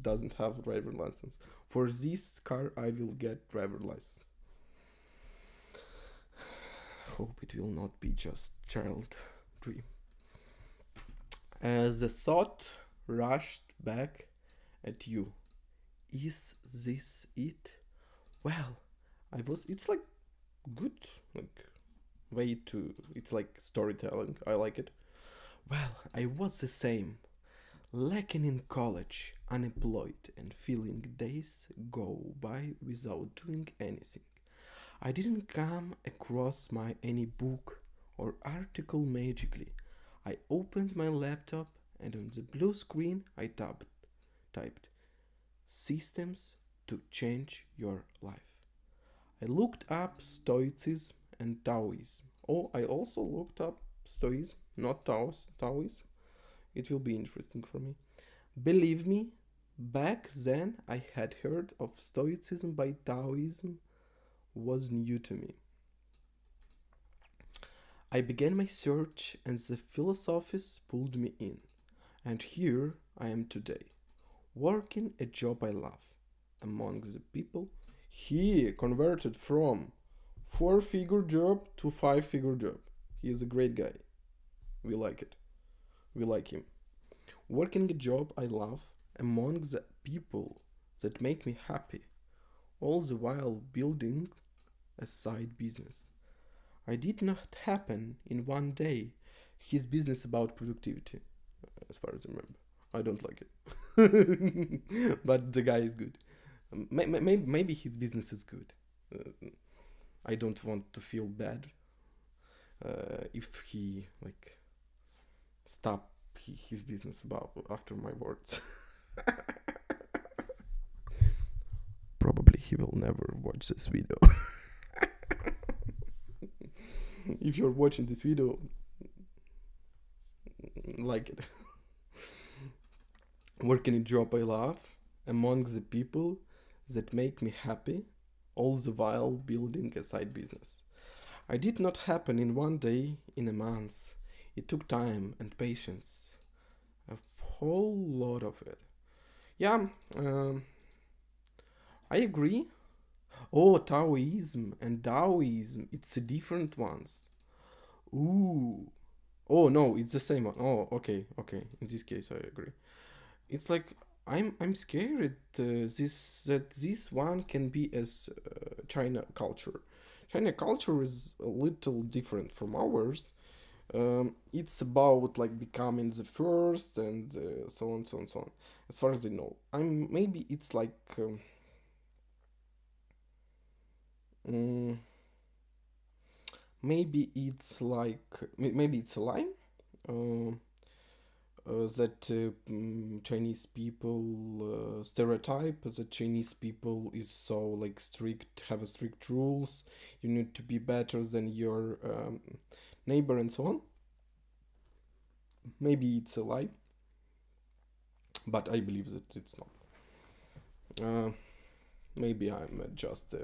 doesn't have driver license. For this car, I will get driver license. Hope it will not be just child dream. As the thought rushed back at you. Is this it? Well, I was. It's like good, like way to. It's like storytelling. I like it. Well, I was the same. Lacking in college, unemployed, and feeling days go by without doing anything. I didn't come across my any book or article magically. I opened my laptop and on the blue screen I typed systems to change your life. I looked up Stoicism and Taoism. Oh, I also looked up Stoicism, not Taoism. It will be interesting for me. Believe me, back then I had heard of Stoicism by Taoism was new to me. I began my search and the philosophies pulled me in. And here I am today, working a job I love. Among the people, he converted from 4-figure job to 5-figure job. He is a great guy. We like it. We like him. Working a job I love among the people that make me happy, all the while building a side business. I did not happen in one day. His business about productivity, as far as I remember. I don't like it, but the guy is good. Maybe his business is good. I don't want to feel bad if he like stop his business about after my words. Probably he will never watch this video. If you're watching this video, like it. Working a job I love among the people that make me happy, all the while building a side business. I did not happen in one day, in a month. It took time and patience. A whole lot of it. Yeah, I agree. Oh, Taoism and Taoism, it's a different ones. Ooh. Oh no, it's the same one. Oh, okay, okay. In this case, I agree. It's like I'm scared this one can be as China culture. China culture is a little different from ours. It's about like becoming the first and so on, so on, so on. As far as I know, I'm maybe it's like mm, maybe it's like maybe it's a lie. Um that Chinese people stereotype that Chinese people is so like strict, have a strict rules. You need to be better than your neighbor and so on. Maybe it's a lie, but I believe that it's not. Uh, Maybe I'm just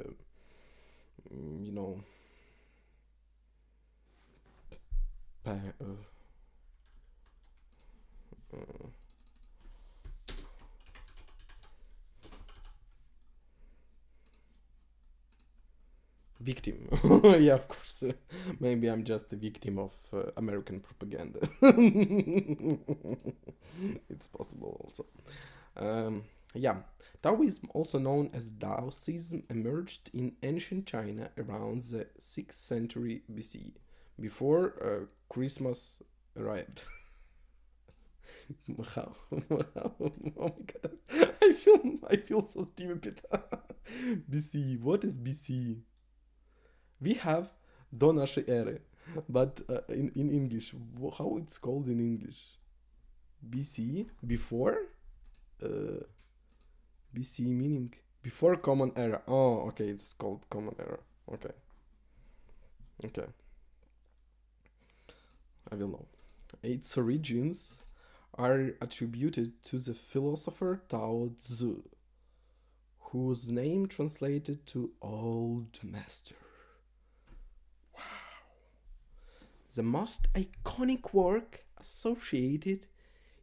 you know pa- uh, victim. Yeah, of course. Maybe I'm just a victim of American propaganda. It's possible also. Yeah, Taoism, also known as Daoism, emerged in ancient China around the 6th century BC, before Christmas arrived. How? Oh my god, I feel so stupid. BC, what is BC? We have до нашей эры, but in English, how it's called in English? BC, before? Uh, BC meaning before Common Era. Oh, okay, it's called Common Era. Okay, okay, I will know. Its origins are attributed to the philosopher Tao Tzu, whose name translated to Old Master. The most iconic work associated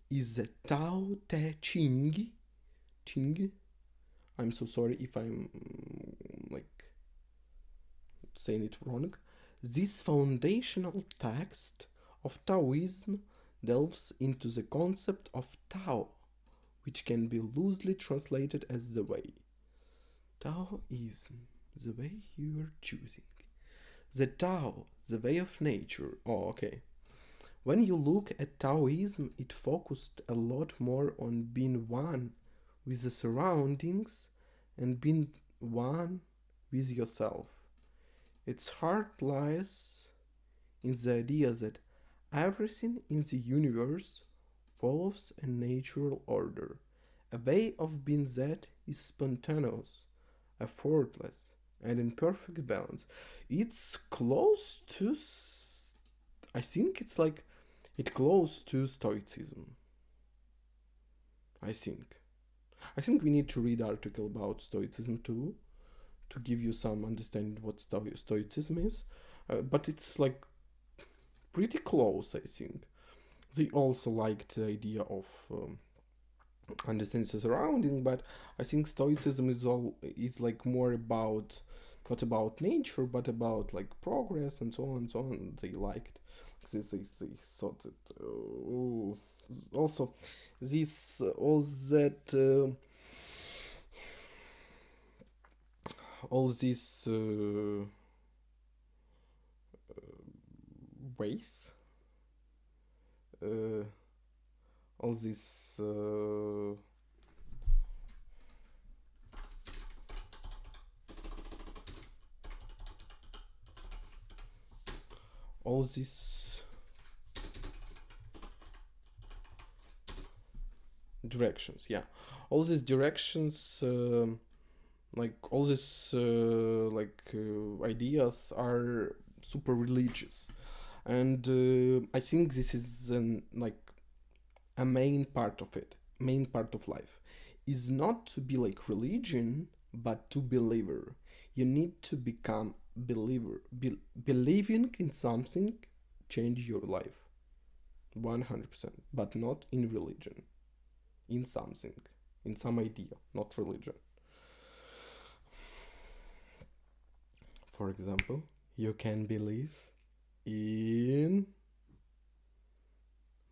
is the Tao Te Ching. Ching. I'm so sorry if I'm like saying it wrong. This foundational text of Taoism delves into the concept of Tao, which can be loosely translated as the way. Taoism, the way you are choosing. The Tao, the way of nature. Oh, okay. When you look at Taoism, it focused a lot more on being one with the surroundings and being one with yourself. Its heart lies in the idea that everything in the universe follows a natural order, a way of being that is spontaneous, effortless, and in perfect balance. It's close to, I think it's like, it close to Stoicism. I think. I think we need to read article about Stoicism too, to give you some understanding what Stoicism is. But it's like pretty close, I think. They also liked the idea of understanding the surrounding, but I think Stoicism is like more about not about nature, but about like progress and so on and so on. They liked they thought that also this all that all these ways uh, all these all these directions. Yeah, all these directions, like all these ideas are super religious, and I think this is a main part of it. Main part of life is not to be like religion, but to believer. You need to become believer. Believing in something change your life 100%, but not in religion, in something, in some idea, not religion. For example, you can believe in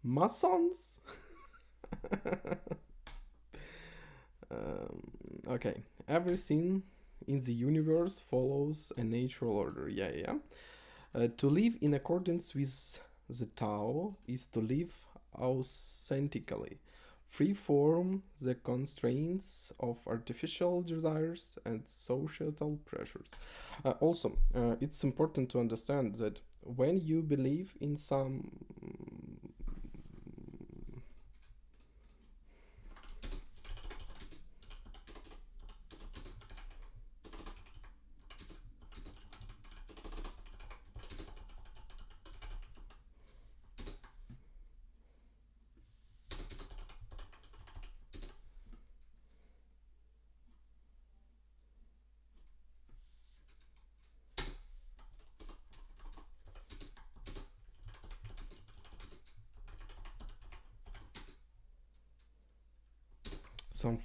Masons. Okay, everything in the universe follows a natural order. Yeah, yeah. To live in accordance with the Tao is to live authentically, free from the constraints of artificial desires and societal pressures. Also, it's important to understand that when you believe in some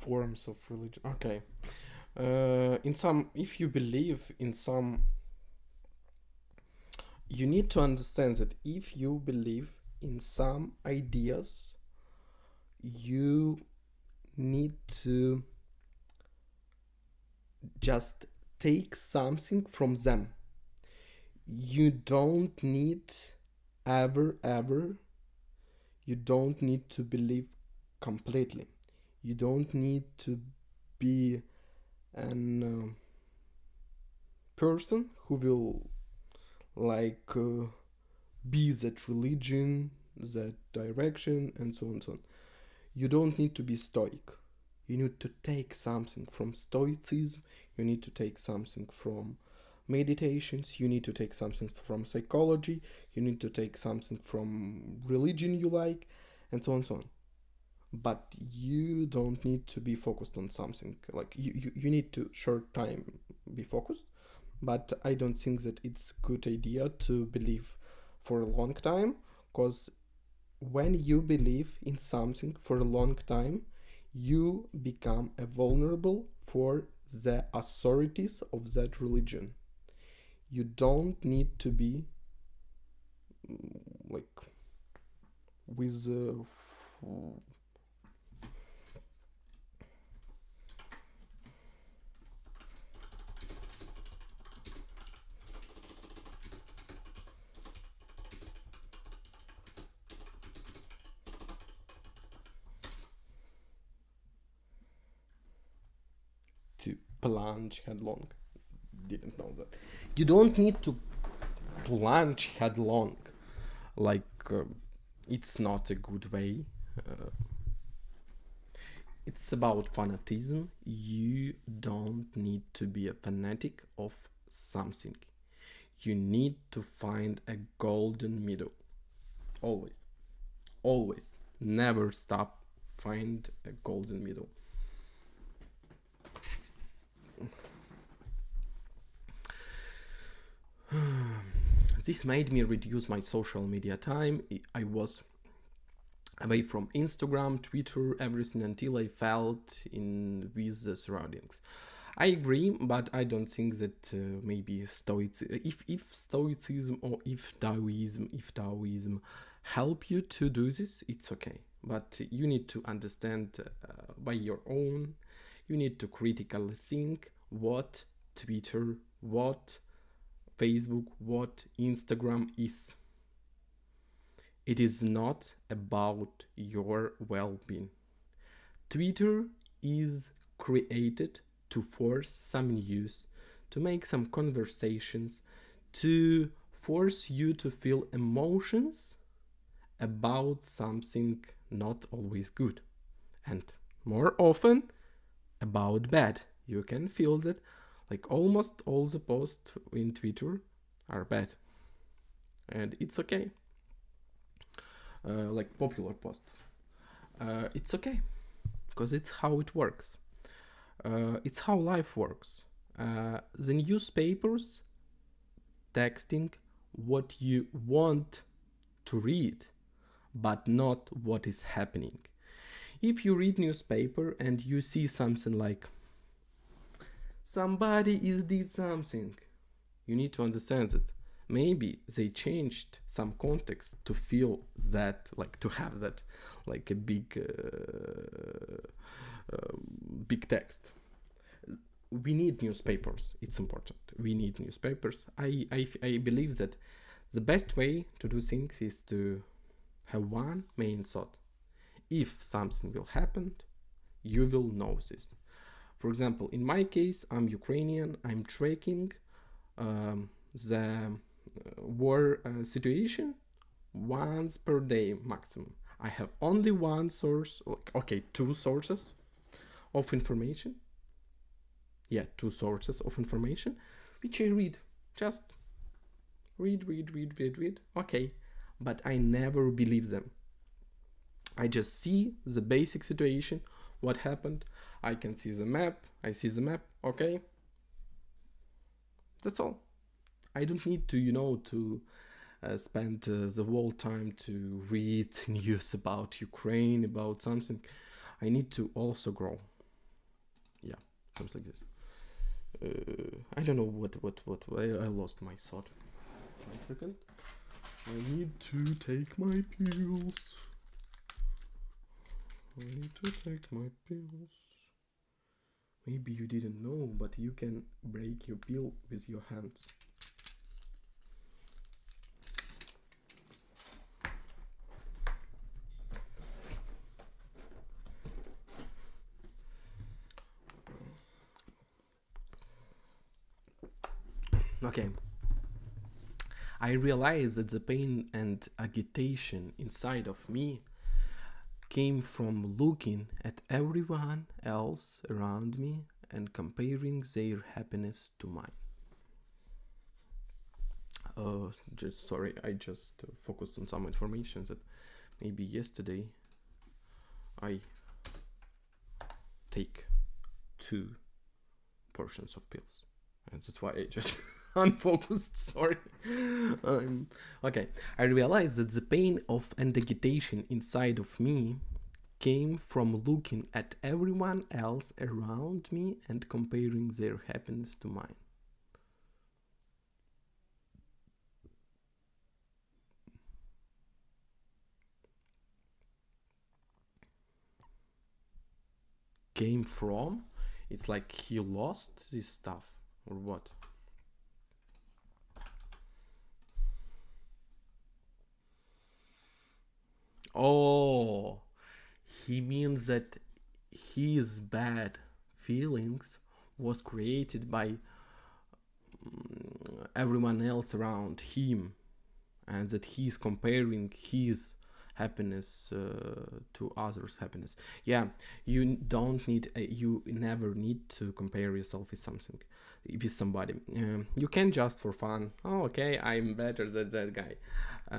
forms of religion. Okay. In some, if you believe in some, you need to understand that if you believe in some ideas, you need to just take something from them. You don't need ever, you don't need to believe completely. You don't need to be an person who will be that religion, that direction, and so on and so on. You don't need to be stoic. You need to take something from stoicism, you need to take something from meditations, you need to take something from psychology, you need to take something from religion you like, and so on and so on. But you don't need to be focused on something. Like you need to short time be focused, but I don't think that it's good idea to believe for a long time, because when you believe in something for a long time, you become a vulnerable for the authorities of that religion. You don't need to be like with to plunge headlong. Didn't know that. You don't need to plunge headlong. Like, it's not a good way. It's about fanatism. You don't need to be a fanatic of something. You need to find a golden middle. Always. Always. Never stop. Find a golden middle. This made me reduce my social media time. I was away from Instagram, Twitter, everything until I felt in with the surroundings. I agree, but I don't think that maybe if Stoicism or if Taoism help you to do this, it's okay. But you need to understand by your own. You need to critically think what Twitter, what Facebook, what Instagram is. It is not about your well-being. Twitter is created to force some news, to make some conversations, to force you to feel emotions about something not always good. And more often about bad. You can feel that like almost all the posts in Twitter are bad. And it's okay. Like popular posts. It's okay. Because it's how it works. It's how life works. The newspapers texting what you want to read, but not what is happening. If you read newspaper and you see something like somebody did something, you need to understand that maybe they changed some context to feel that, like to have that, like a big text. We need newspapers. It's important. We need newspapers. I believe that the best way to do things is to have one main thought. If something will happen, you will know this. For example, in my case, I'm Ukrainian. I'm tracking the war situation once per day maximum. I have only one source, okay, two sources of information. Yeah, two sources of information, which I read. Just read. Okay, but I never believe them. I just see the basic situation, what happened. I can see the map. I see the map. Okay. That's all. I don't need to, to spend the whole time to read news about Ukraine, about something. I need to also grow. Yeah, something like this. I don't know what I lost my thought. 1 second. I need to take my pills. Maybe you didn't know, but you can break your pill with your hands. Okay. I realized that the pain and agitation inside of me came from looking at everyone else around me and comparing their happiness to mine. I just focused on some information that maybe yesterday I take 2 portions of pills, and that's why I just unfocused. Sorry. Okay. I realized that the pain of and agitation inside of me came from looking at everyone else around me and comparing their happiness to mine. Came from? It's like he lost this stuff, or what? Oh, he means that his bad feelings was created by everyone else around him, and that he's comparing his happiness to others' happiness. Yeah, you never need to compare yourself with somebody. You can just for fun. Oh, okay, I'm better than that guy.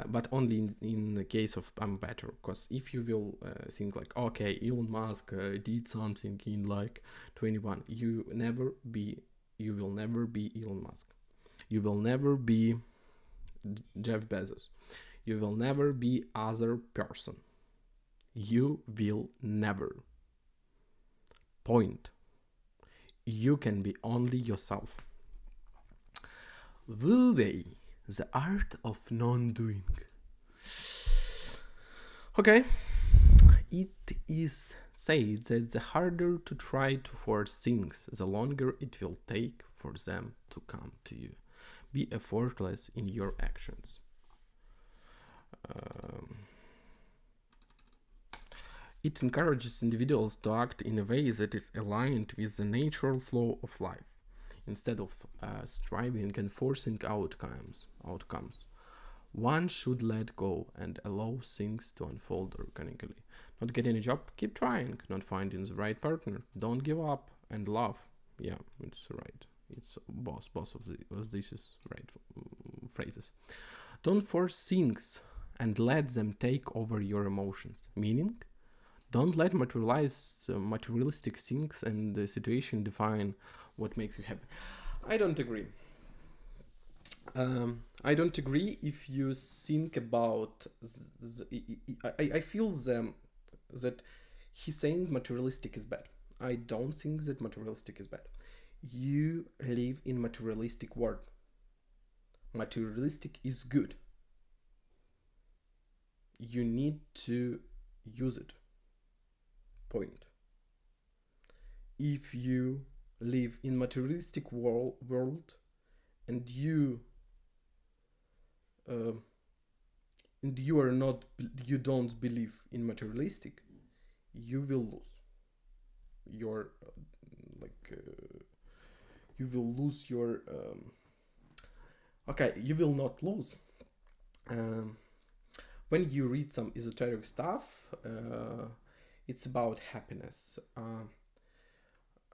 But only in the case of I'm better, because if you will think like, okay, Elon Musk did something in like 21, you will never be Elon Musk. You will never be Jeff Bezos. You will never be other person. You will never. Point. You can be only yourself. Wu Wei, the art of non-doing. Okay. It is said that the harder to try to force things, the longer it will take for them to come to you. Be effortless in your actions. It encourages individuals to act in a way that is aligned with the natural flow of life, instead of striving and forcing outcomes. One should let go and allow things to unfold organically. Not getting a job, keep trying. Not finding the right partner, don't give up and love. Yeah, it's right. It's both of these is right phrases. Don't force things and let them take over your emotions. Meaning, don't let materialistic things and the situation define what makes you happy. I don't agree. I don't agree if you think about. I feel that he's saying materialistic is bad. I don't think that materialistic is bad. You live in materialistic world. Materialistic is good. You need to use it. Point. If you live in materialistic world and you don't believe in materialistic, you will lose your you will lose your you will not lose. When you read some esoteric stuff, it's about happiness.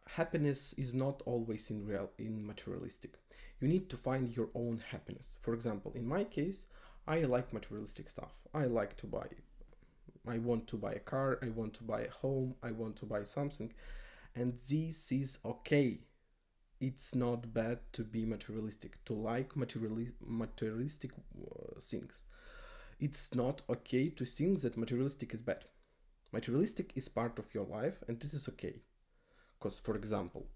Happiness is not always in materialistic. You need to find your own happiness. For example, in my case, I like materialistic stuff. I want to buy a car, I want to buy a home, I want to buy something, and this is okay. It's not bad to be materialistic, to like materialistic things. It's not okay to think that materialistic is bad. Materialistic is part of your life, and this is okay. Because, for example,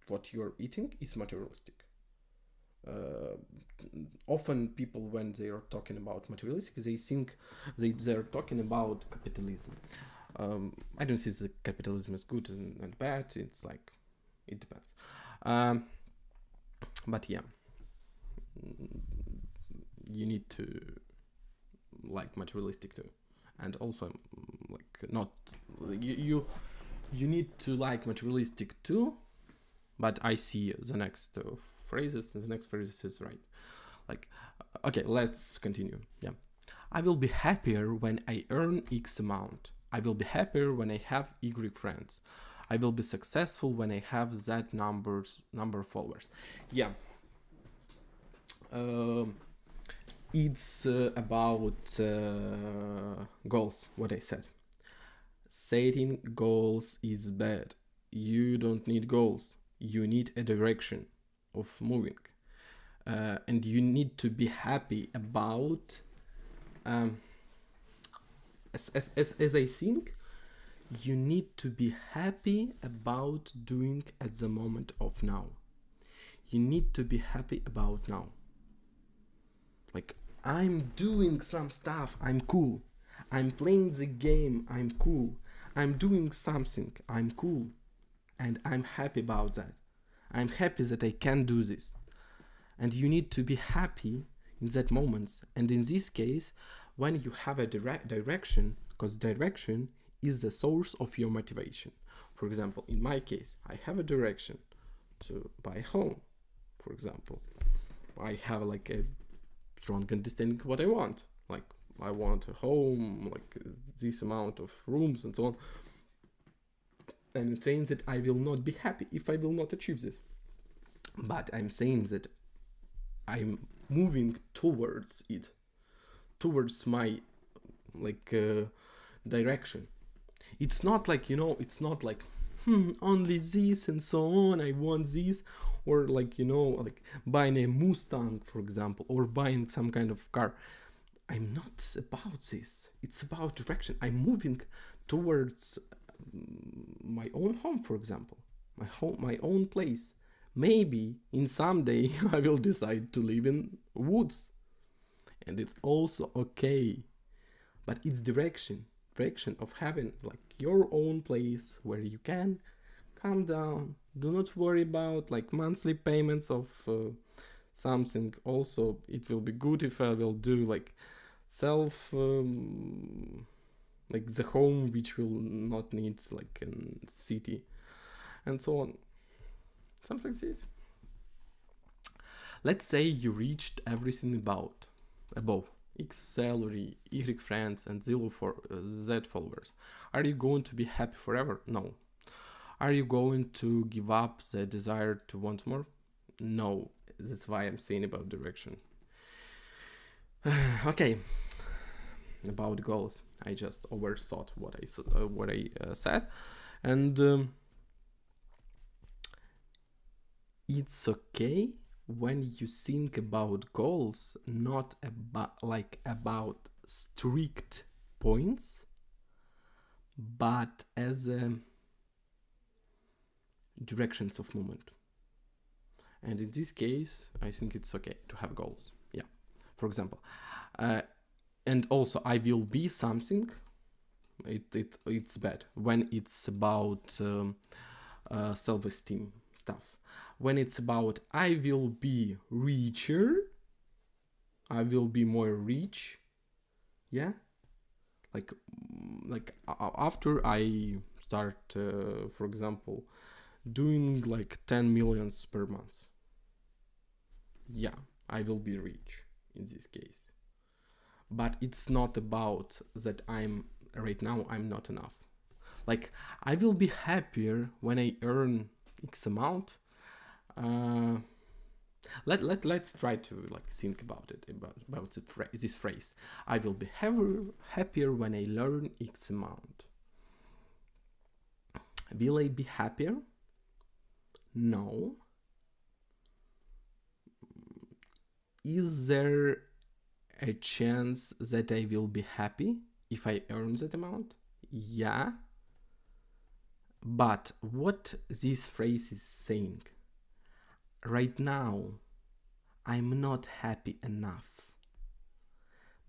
what you're eating is materialistic. Often people, when they are talking about materialistic, they think they're talking about capitalism. I don't see that capitalism is good and bad. It's like, it depends. But yeah, you need to like materialistic too. And also, like, not, you need to like materialistic too, but I see the next phrases, and the next phrases is right. Like, okay, let's continue. Yeah. I will be happier when I earn X amount. I will be happier when I have Y friends. I will be successful when I have Z number of followers. Yeah. It's about goals, what I said. Setting goals is bad. You don't need goals. You need a direction of moving. And you need to be happy about, as I think, you need to be happy about doing at the moment of now. You need to be happy about now. Like, I'm doing some stuff, I'm cool. I'm playing the game, I'm cool. I'm doing something, I'm cool. And I'm happy about that. I'm happy that I can do this. And you need to be happy in that moment. And in this case, when you have a direction, because direction is the source of your motivation. For example, in my case, I have a direction to buy a home, for example. I have like a strong understanding of what I want. Like, I want a home, like this amount of rooms and so on. And I'm saying that I will not be happy if I will not achieve this. But I'm saying that I'm moving towards it, towards my direction. It's not like, it's not like only this and so on, I want this, or like buying a Mustang, for example, or buying some kind of car. I'm not about this. It's about direction. I'm moving towards my own home, for example, my own place. Maybe in some day I will decide to live in woods, and it's also okay. But it's direction of having like your own place where you can calm down. Do not worry about like monthly payments of something. Also, it will be good if I will do like like the home which will not need like a city and so on. Something like this. Let's say you reached everything above. X salary, Y friends, and Z followers. Are you going to be happy forever? No. Are you going to give up the desire to want more? No. That's why I'm saying about direction. Okay. About goals, I just overthought what I said, and it's okay when you think about goals not about strict points, but as directions of movement. And in this case, I think it's okay to have goals. Yeah, for example, and also I will be something. It's bad when it's about self-esteem stuff. When it's about I will be richer, I will be more rich. Yeah, like after I start, for example, doing like 10 millions per month. Yeah, I will be rich in this case. But it's not about that right now I'm not enough. Like I will be happier when I earn X amount. Let's try to like think about it, about this phrase. I will be happier when I learn X amount. Will I be happier? No. Is there a chance that I will be happy if I earn that amount? Yeah. But what this phrase is saying, right now, I'm not happy enough.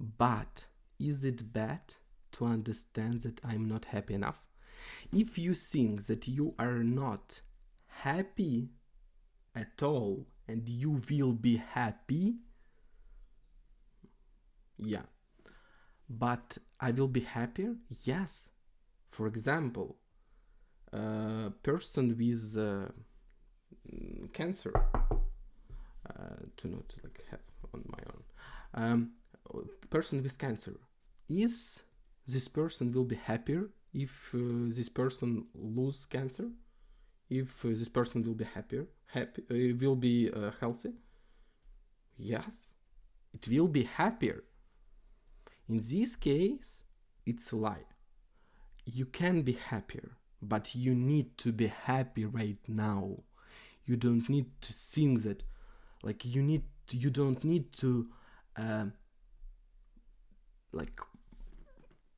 But is it bad to understand that I'm not happy enough? If you think that you are not happy at all and you will be happy, yeah. But I will be happier? Yes. For example, a person with cancer, to not like have on my own, person with cancer, is this person will be happier if this person lose cancer? If this person will be will be healthy? Yes, it will be happier. In this case, it's a lie. You can be happier, but you need to be happy right now. You don't need to think that, like you don't need to like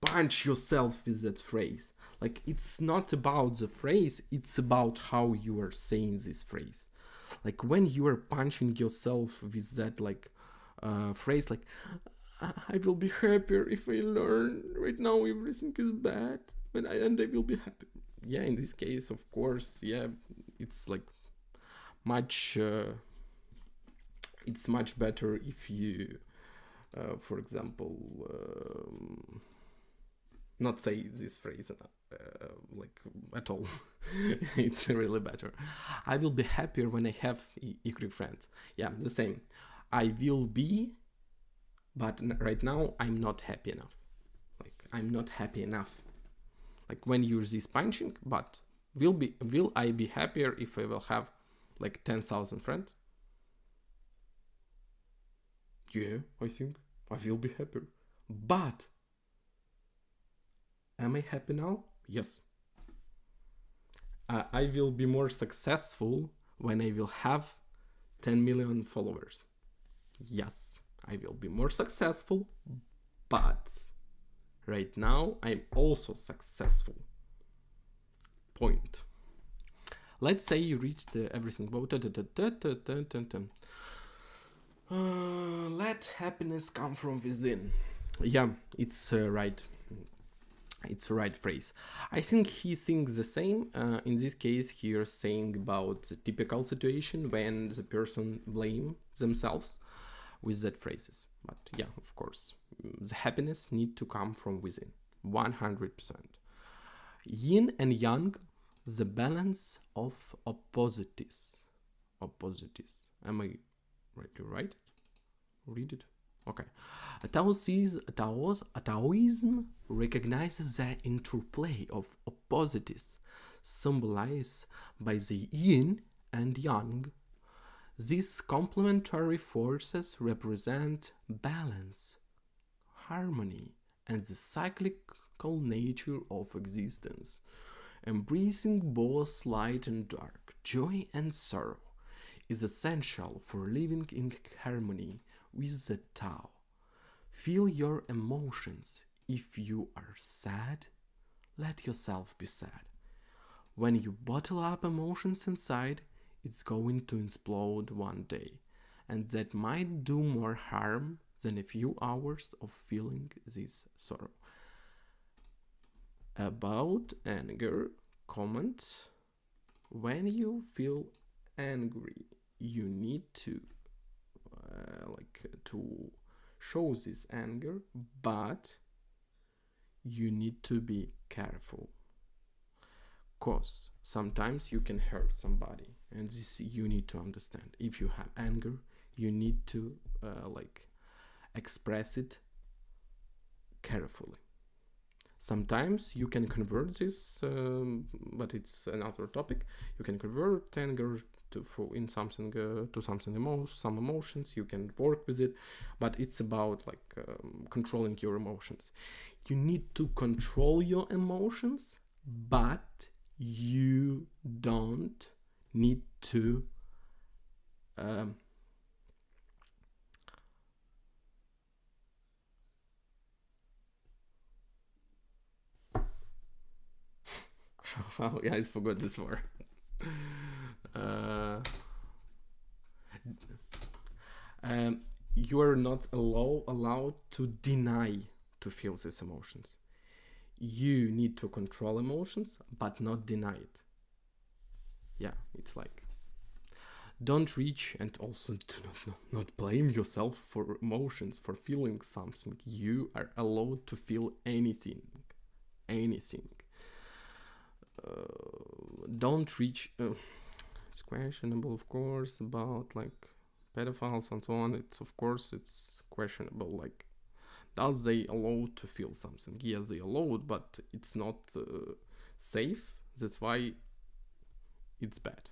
punch yourself with that phrase. Like it's not about the phrase, it's about how you are saying this phrase. Like when you are punching yourself with that like phrase, like I will be happier if I learn. Right now everything is bad, and I will be happy. Yeah, in this case, of course, yeah, it's like much. It's much better if you, for example, not say this phrase like at all. It's really better. I will be happier when I have equal friends. Yeah, the same. I will be. But right now, I'm not happy enough. Like, I'm not happy enough. Like, when you use this punching, but will I be happier if I will have, like, 10,000 friends? Yeah, I think I will be happier. But, am I happy now? Yes. I will be more successful when I will have 10 million followers. Yes. I will be more successful, but right now I'm also successful. Point. Let's say you reached everything. Let happiness come from within. Yeah, it's right. It's a right phrase. I think he thinks the same. In this case, he's saying about the typical situation when the person blame themselves with that phrases. But yeah, of course, the happiness need to come from within, 100%. Yin and yang, the balance of opposites. Am I right to write it? Read it? Okay. Taoism recognizes the interplay of opposites symbolized by the yin and yang. These complementary forces represent balance, harmony, and the cyclical nature of existence. Embracing both light and dark, joy and sorrow, is essential for living in harmony with the Tao. Feel your emotions. If you are sad, let yourself be sad. When you bottle up emotions inside, it's going to explode one day, and that might do more harm than a few hours of feeling this sorrow. About anger, comment: when you feel angry, you need to to show this anger, but you need to be careful, cause sometimes you can hurt somebody, and this you need to understand. If you have anger, you need to express it carefully. Sometimes you can convert this, but it's another topic. You can convert anger to some emotions. You can work with it, but it's about controlling your emotions. You need to control your emotions, but you don't need to oh yeah, I forgot this word. You are not allowed to deny to feel these emotions. You need to control emotions, but not deny it. Yeah, it's like, don't reach, and also do not blame yourself for emotions, for feeling something. You are allowed to feel anything. Don't reach. It's questionable, of course, about pedophiles and so on. It's questionable. Does they allow to feel something? Yes, they allowed, but it's not safe. That's why it's bad.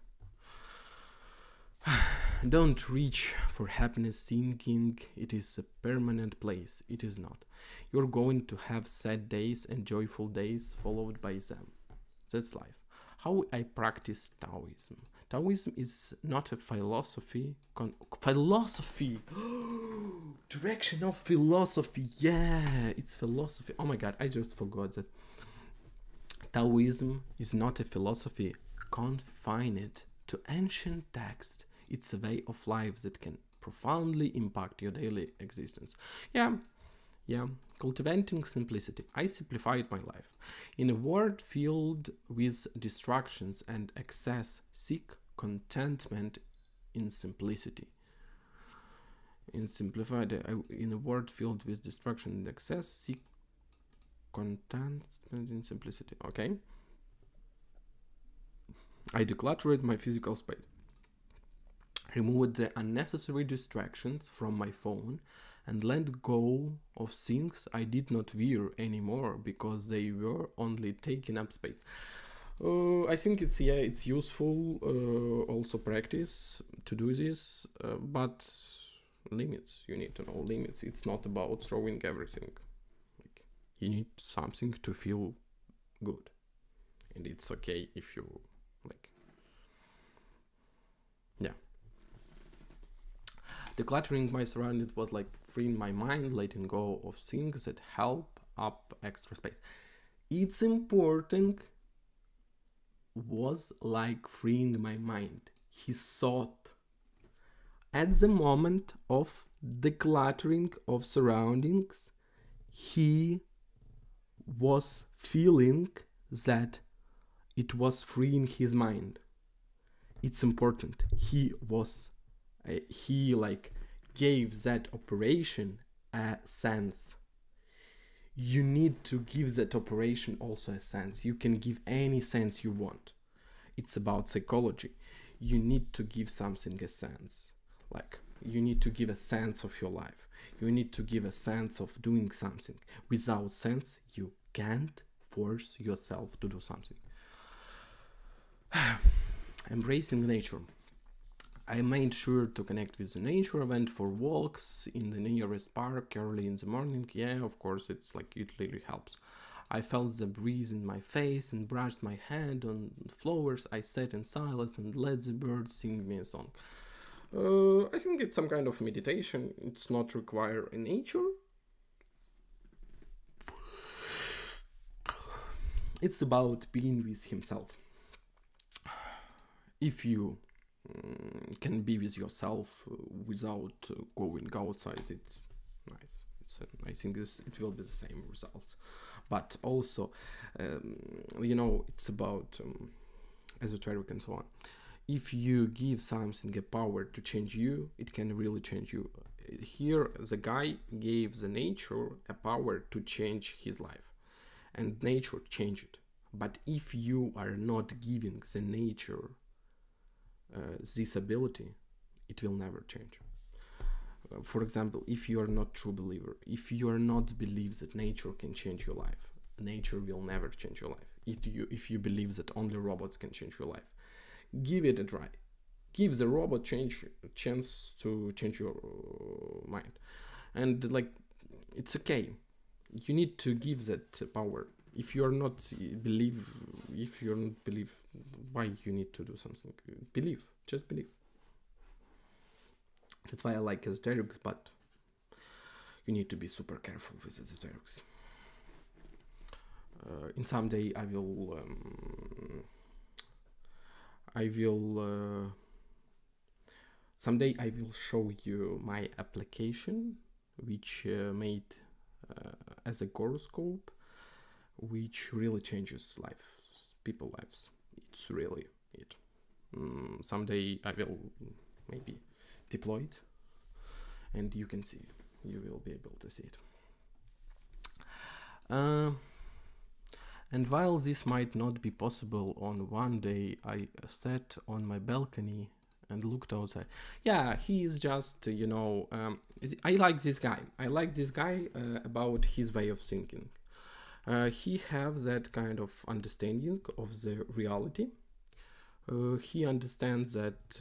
Don't reach for happiness thinking it is a permanent place. It is not. You're going to have sad days and joyful days followed by them. That's life. How I practice Taoism. Taoism is not a philosophy. Philosophy! Direction of philosophy. Yeah, it's philosophy. Oh my god, I just forgot that. Taoism is not a philosophy confined to ancient text. It's a way of life that can profoundly impact your daily existence. Yeah, cultivating simplicity. I simplified my life. In a world filled with distractions and excess, seek contentment in simplicity. In a world filled with distraction and excess, seek contentment in simplicity. Okay. I decluttered my physical space. Removed the unnecessary distractions from my phone and let go of things I did not wear anymore because they were only taking up space. I think it's useful also practice to do this, but limits. You need to know limits. It's not about throwing everything. You need something to feel good, and it's okay if you yeah. Decluttering my surroundings was like freeing my mind, letting go of things that help up extra space. It's important was like freeing my mind. He thought at the moment of decluttering of surroundings, he was feeling that it was freeing his mind. It's important. He gave that operation a sense. You need to give that operation also a sense. You can give any sense you want. It's about psychology. You need to give something a sense. Like you need to give a sense of your life. You need to give a sense of doing something. Without sense, you can't force yourself to do something. Embracing nature. I made sure to connect with the nature. I went for walks in the nearest park early in the morning. Yeah, of course, it's like it really helps. I felt the breeze in my face and brushed my hand on flowers. I sat in silence and let the birds sing me a song. I think it's some kind of meditation. It's not require in nature. It's about being with himself. If you can be with yourself without going outside, it's nice. I think it will be the same results. But also, it's about esoteric and so on. If you give something a power to change you, it can really change you. Here, the guy gave the nature a power to change his life, and nature changed it. But if you are not giving the nature this ability, it will never change. For example, if you are not true believer, if you are not believe that nature can change your life, nature will never change your life. If you believe that only robots can change your life, give it a try. Give the robot chance to change your mind, and like it's okay. You need to give that power. If you are not believe, why you need to do something? Believe, just believe. That's why I like esoterics, but you need to be super careful with esoterics. In some day I will someday I will show you my application, which made as a horoscope, which really changes people lives. It's really it. Someday I will maybe deploy it, and you can see. You will be able to see it. And while this might not be possible on one day, I sat on my balcony and looked outside. Yeah, he is just, I like this guy. I like this guy about his way of thinking. He has that kind of understanding of the reality. He understands that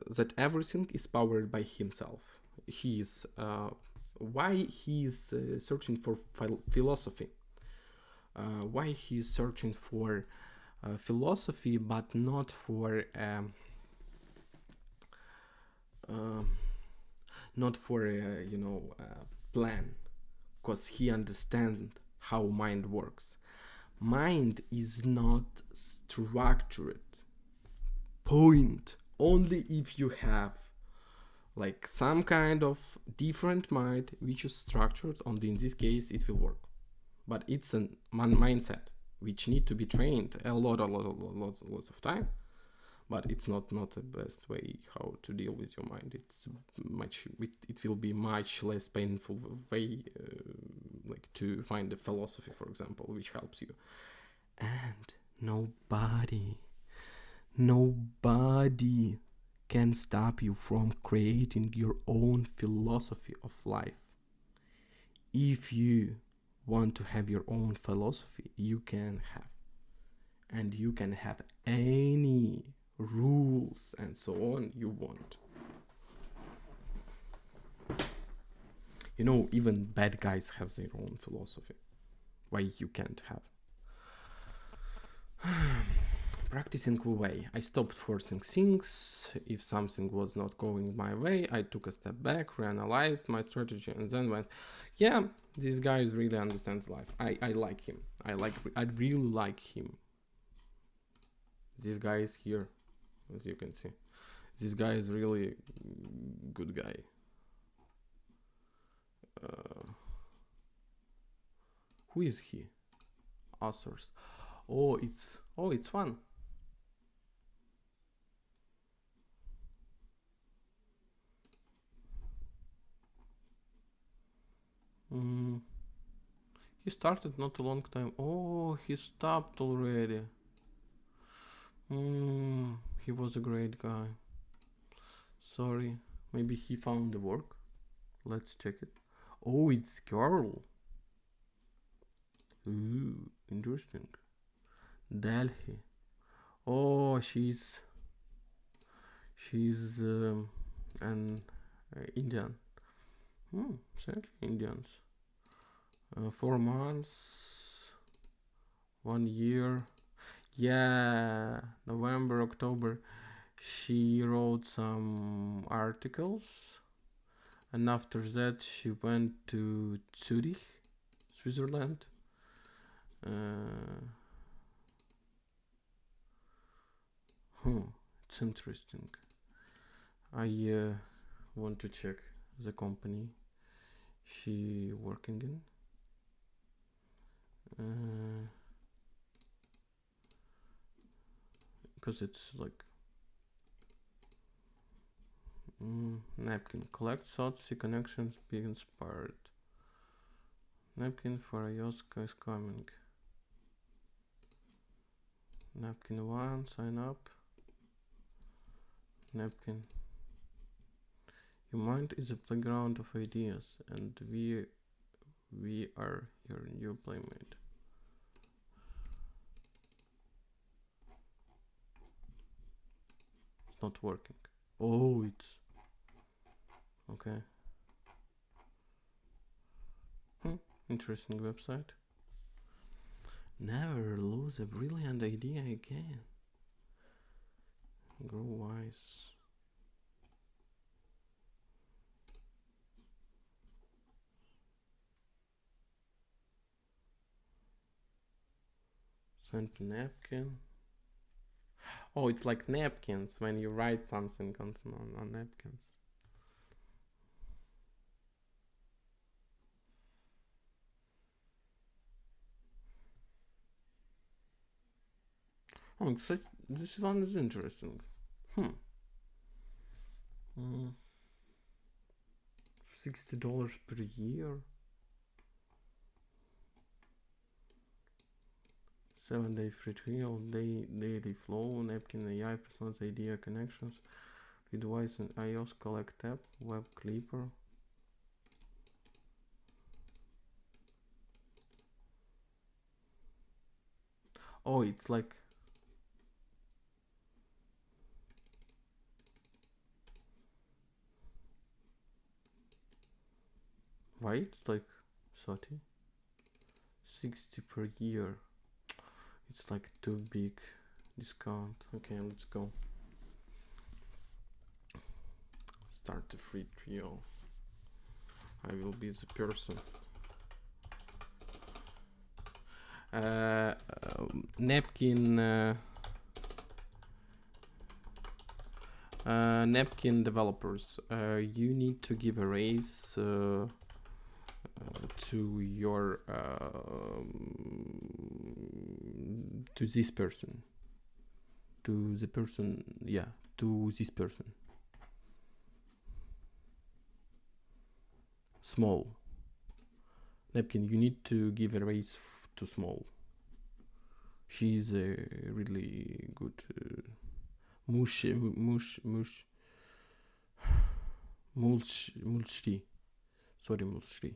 that everything is powered by himself. He is why he is searching for philosophy. Why he is searching for philosophy, but not for a plan, because he understands how mind works. Mind is not structured. Point. Only if you have like some kind of different mind which is structured, only in this case it will work. But it's a mindset which need to be trained a lot of time. But it's not the best way how to deal with your mind. It will be much less painful way like to find a philosophy, for example, which helps you. And nobody can stop you from creating your own philosophy of life. If you want to have your own philosophy, you can have. And you can have any rules and so on you want. Even bad guys have their own philosophy. Why you can't have? Practicing the way. I stopped forcing things. If something was not going my way, I took a step back, reanalyzed my strategy, and then went, yeah, this guy really understands life. I like him. I really like him. This guy is here, as you can see. This guy is really good guy. Who is he? Authors. Oh, it's fun. He started not a long time. Oh, he stopped already. He was a great guy. Sorry, maybe he found the work. Let's check it. Oh, it's girl. Ooh, interesting. Delhi. Oh, she's an Indian. Thank you, Indians. 4 months, 1 year. Yeah, November, October. She wrote some articles, and after that she went to Zurich, Switzerland. It's interesting. I want to check the company she working in. Because it's like napkin. Collect thoughts, see connections, be inspired. Napkin for ayahuasca is coming. Napkin 1, sign up. Napkin. Your mind is a playground of ideas, and we are your new playmate. It's not working. Oh, it's okay. Interesting website. Never lose a brilliant idea again. Grow wise. Send napkin. Oh, it's like napkins when you write something on napkins. Oh, this one is interesting. $60 per year. 7-day free trial, daily flow, napkin AI, personalized idea connections, device and iOS collect tab, web clipper. Oh, it's like why it's like 30? 60 per year. It's like too big discount. Okay, let's go. Start the free trial. I will be the person. Napkin developers, you need to give a raise to your to this person, to the person, yeah, to this person. Small napkin, you need to give a raise to Small. She's a really good Mulshri. Sorry, Mulshri,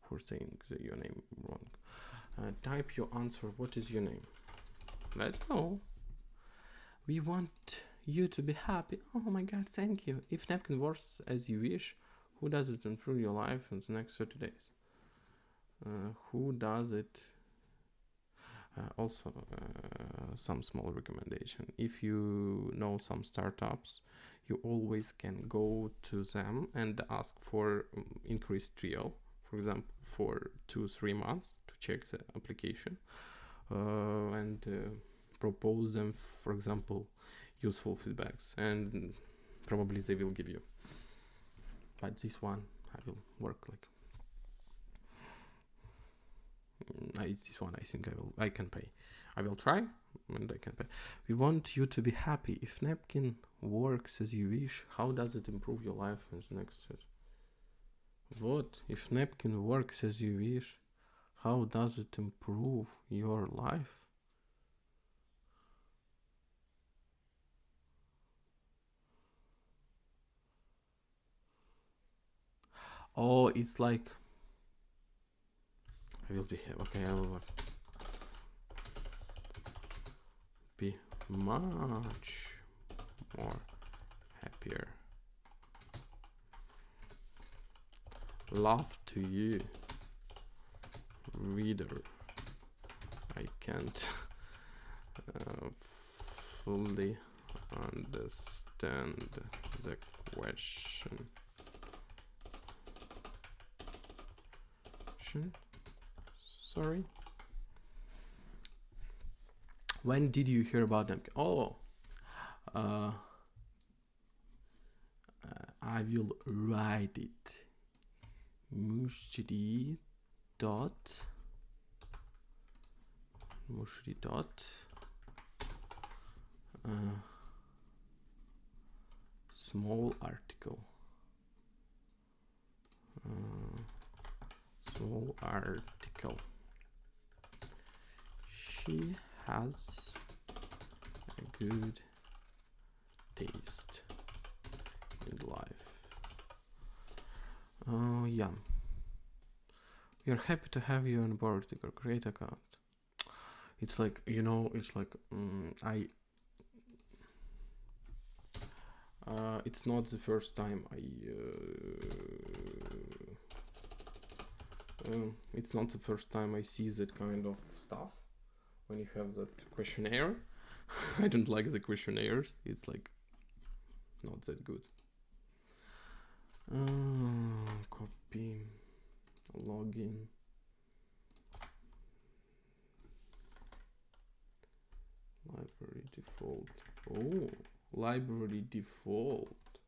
for saying your name wrong. Type your answer. What is your name? Let's go. We want you to be happy. Oh my god, thank you. If napkin works as you wish, who does it improve your life in the next 30 days? Who does it? Also, some small recommendation. If you know some startups, you always can go to them and ask for increased trial, for example, for 2-3 months to check the application, and propose them, for example, useful feedbacks, and probably they will give you. But this one, I will work like. This one, I think I can pay. I will try, and I can pay. We want you to be happy. If napkin works as you wish, how does it improve your life in the next set? What? If napkin works as you wish, how does it improve your life? Oh, it's like I will be okay. I will be much more happier. Love to you, reader. I can't fully understand the question. Sorry. When did you hear about them? Oh, I will write it. Mushri dot small article. Small article. She has a good taste in life. Oh yeah. We are happy to have you on board with our great account. It's like, you know, it's like it's not the first time it's not the first time I see that kind of stuff when you have that questionnaire. I don't like the questionnaires. It's like not that good. Copy, login. Library default. Oh, library default.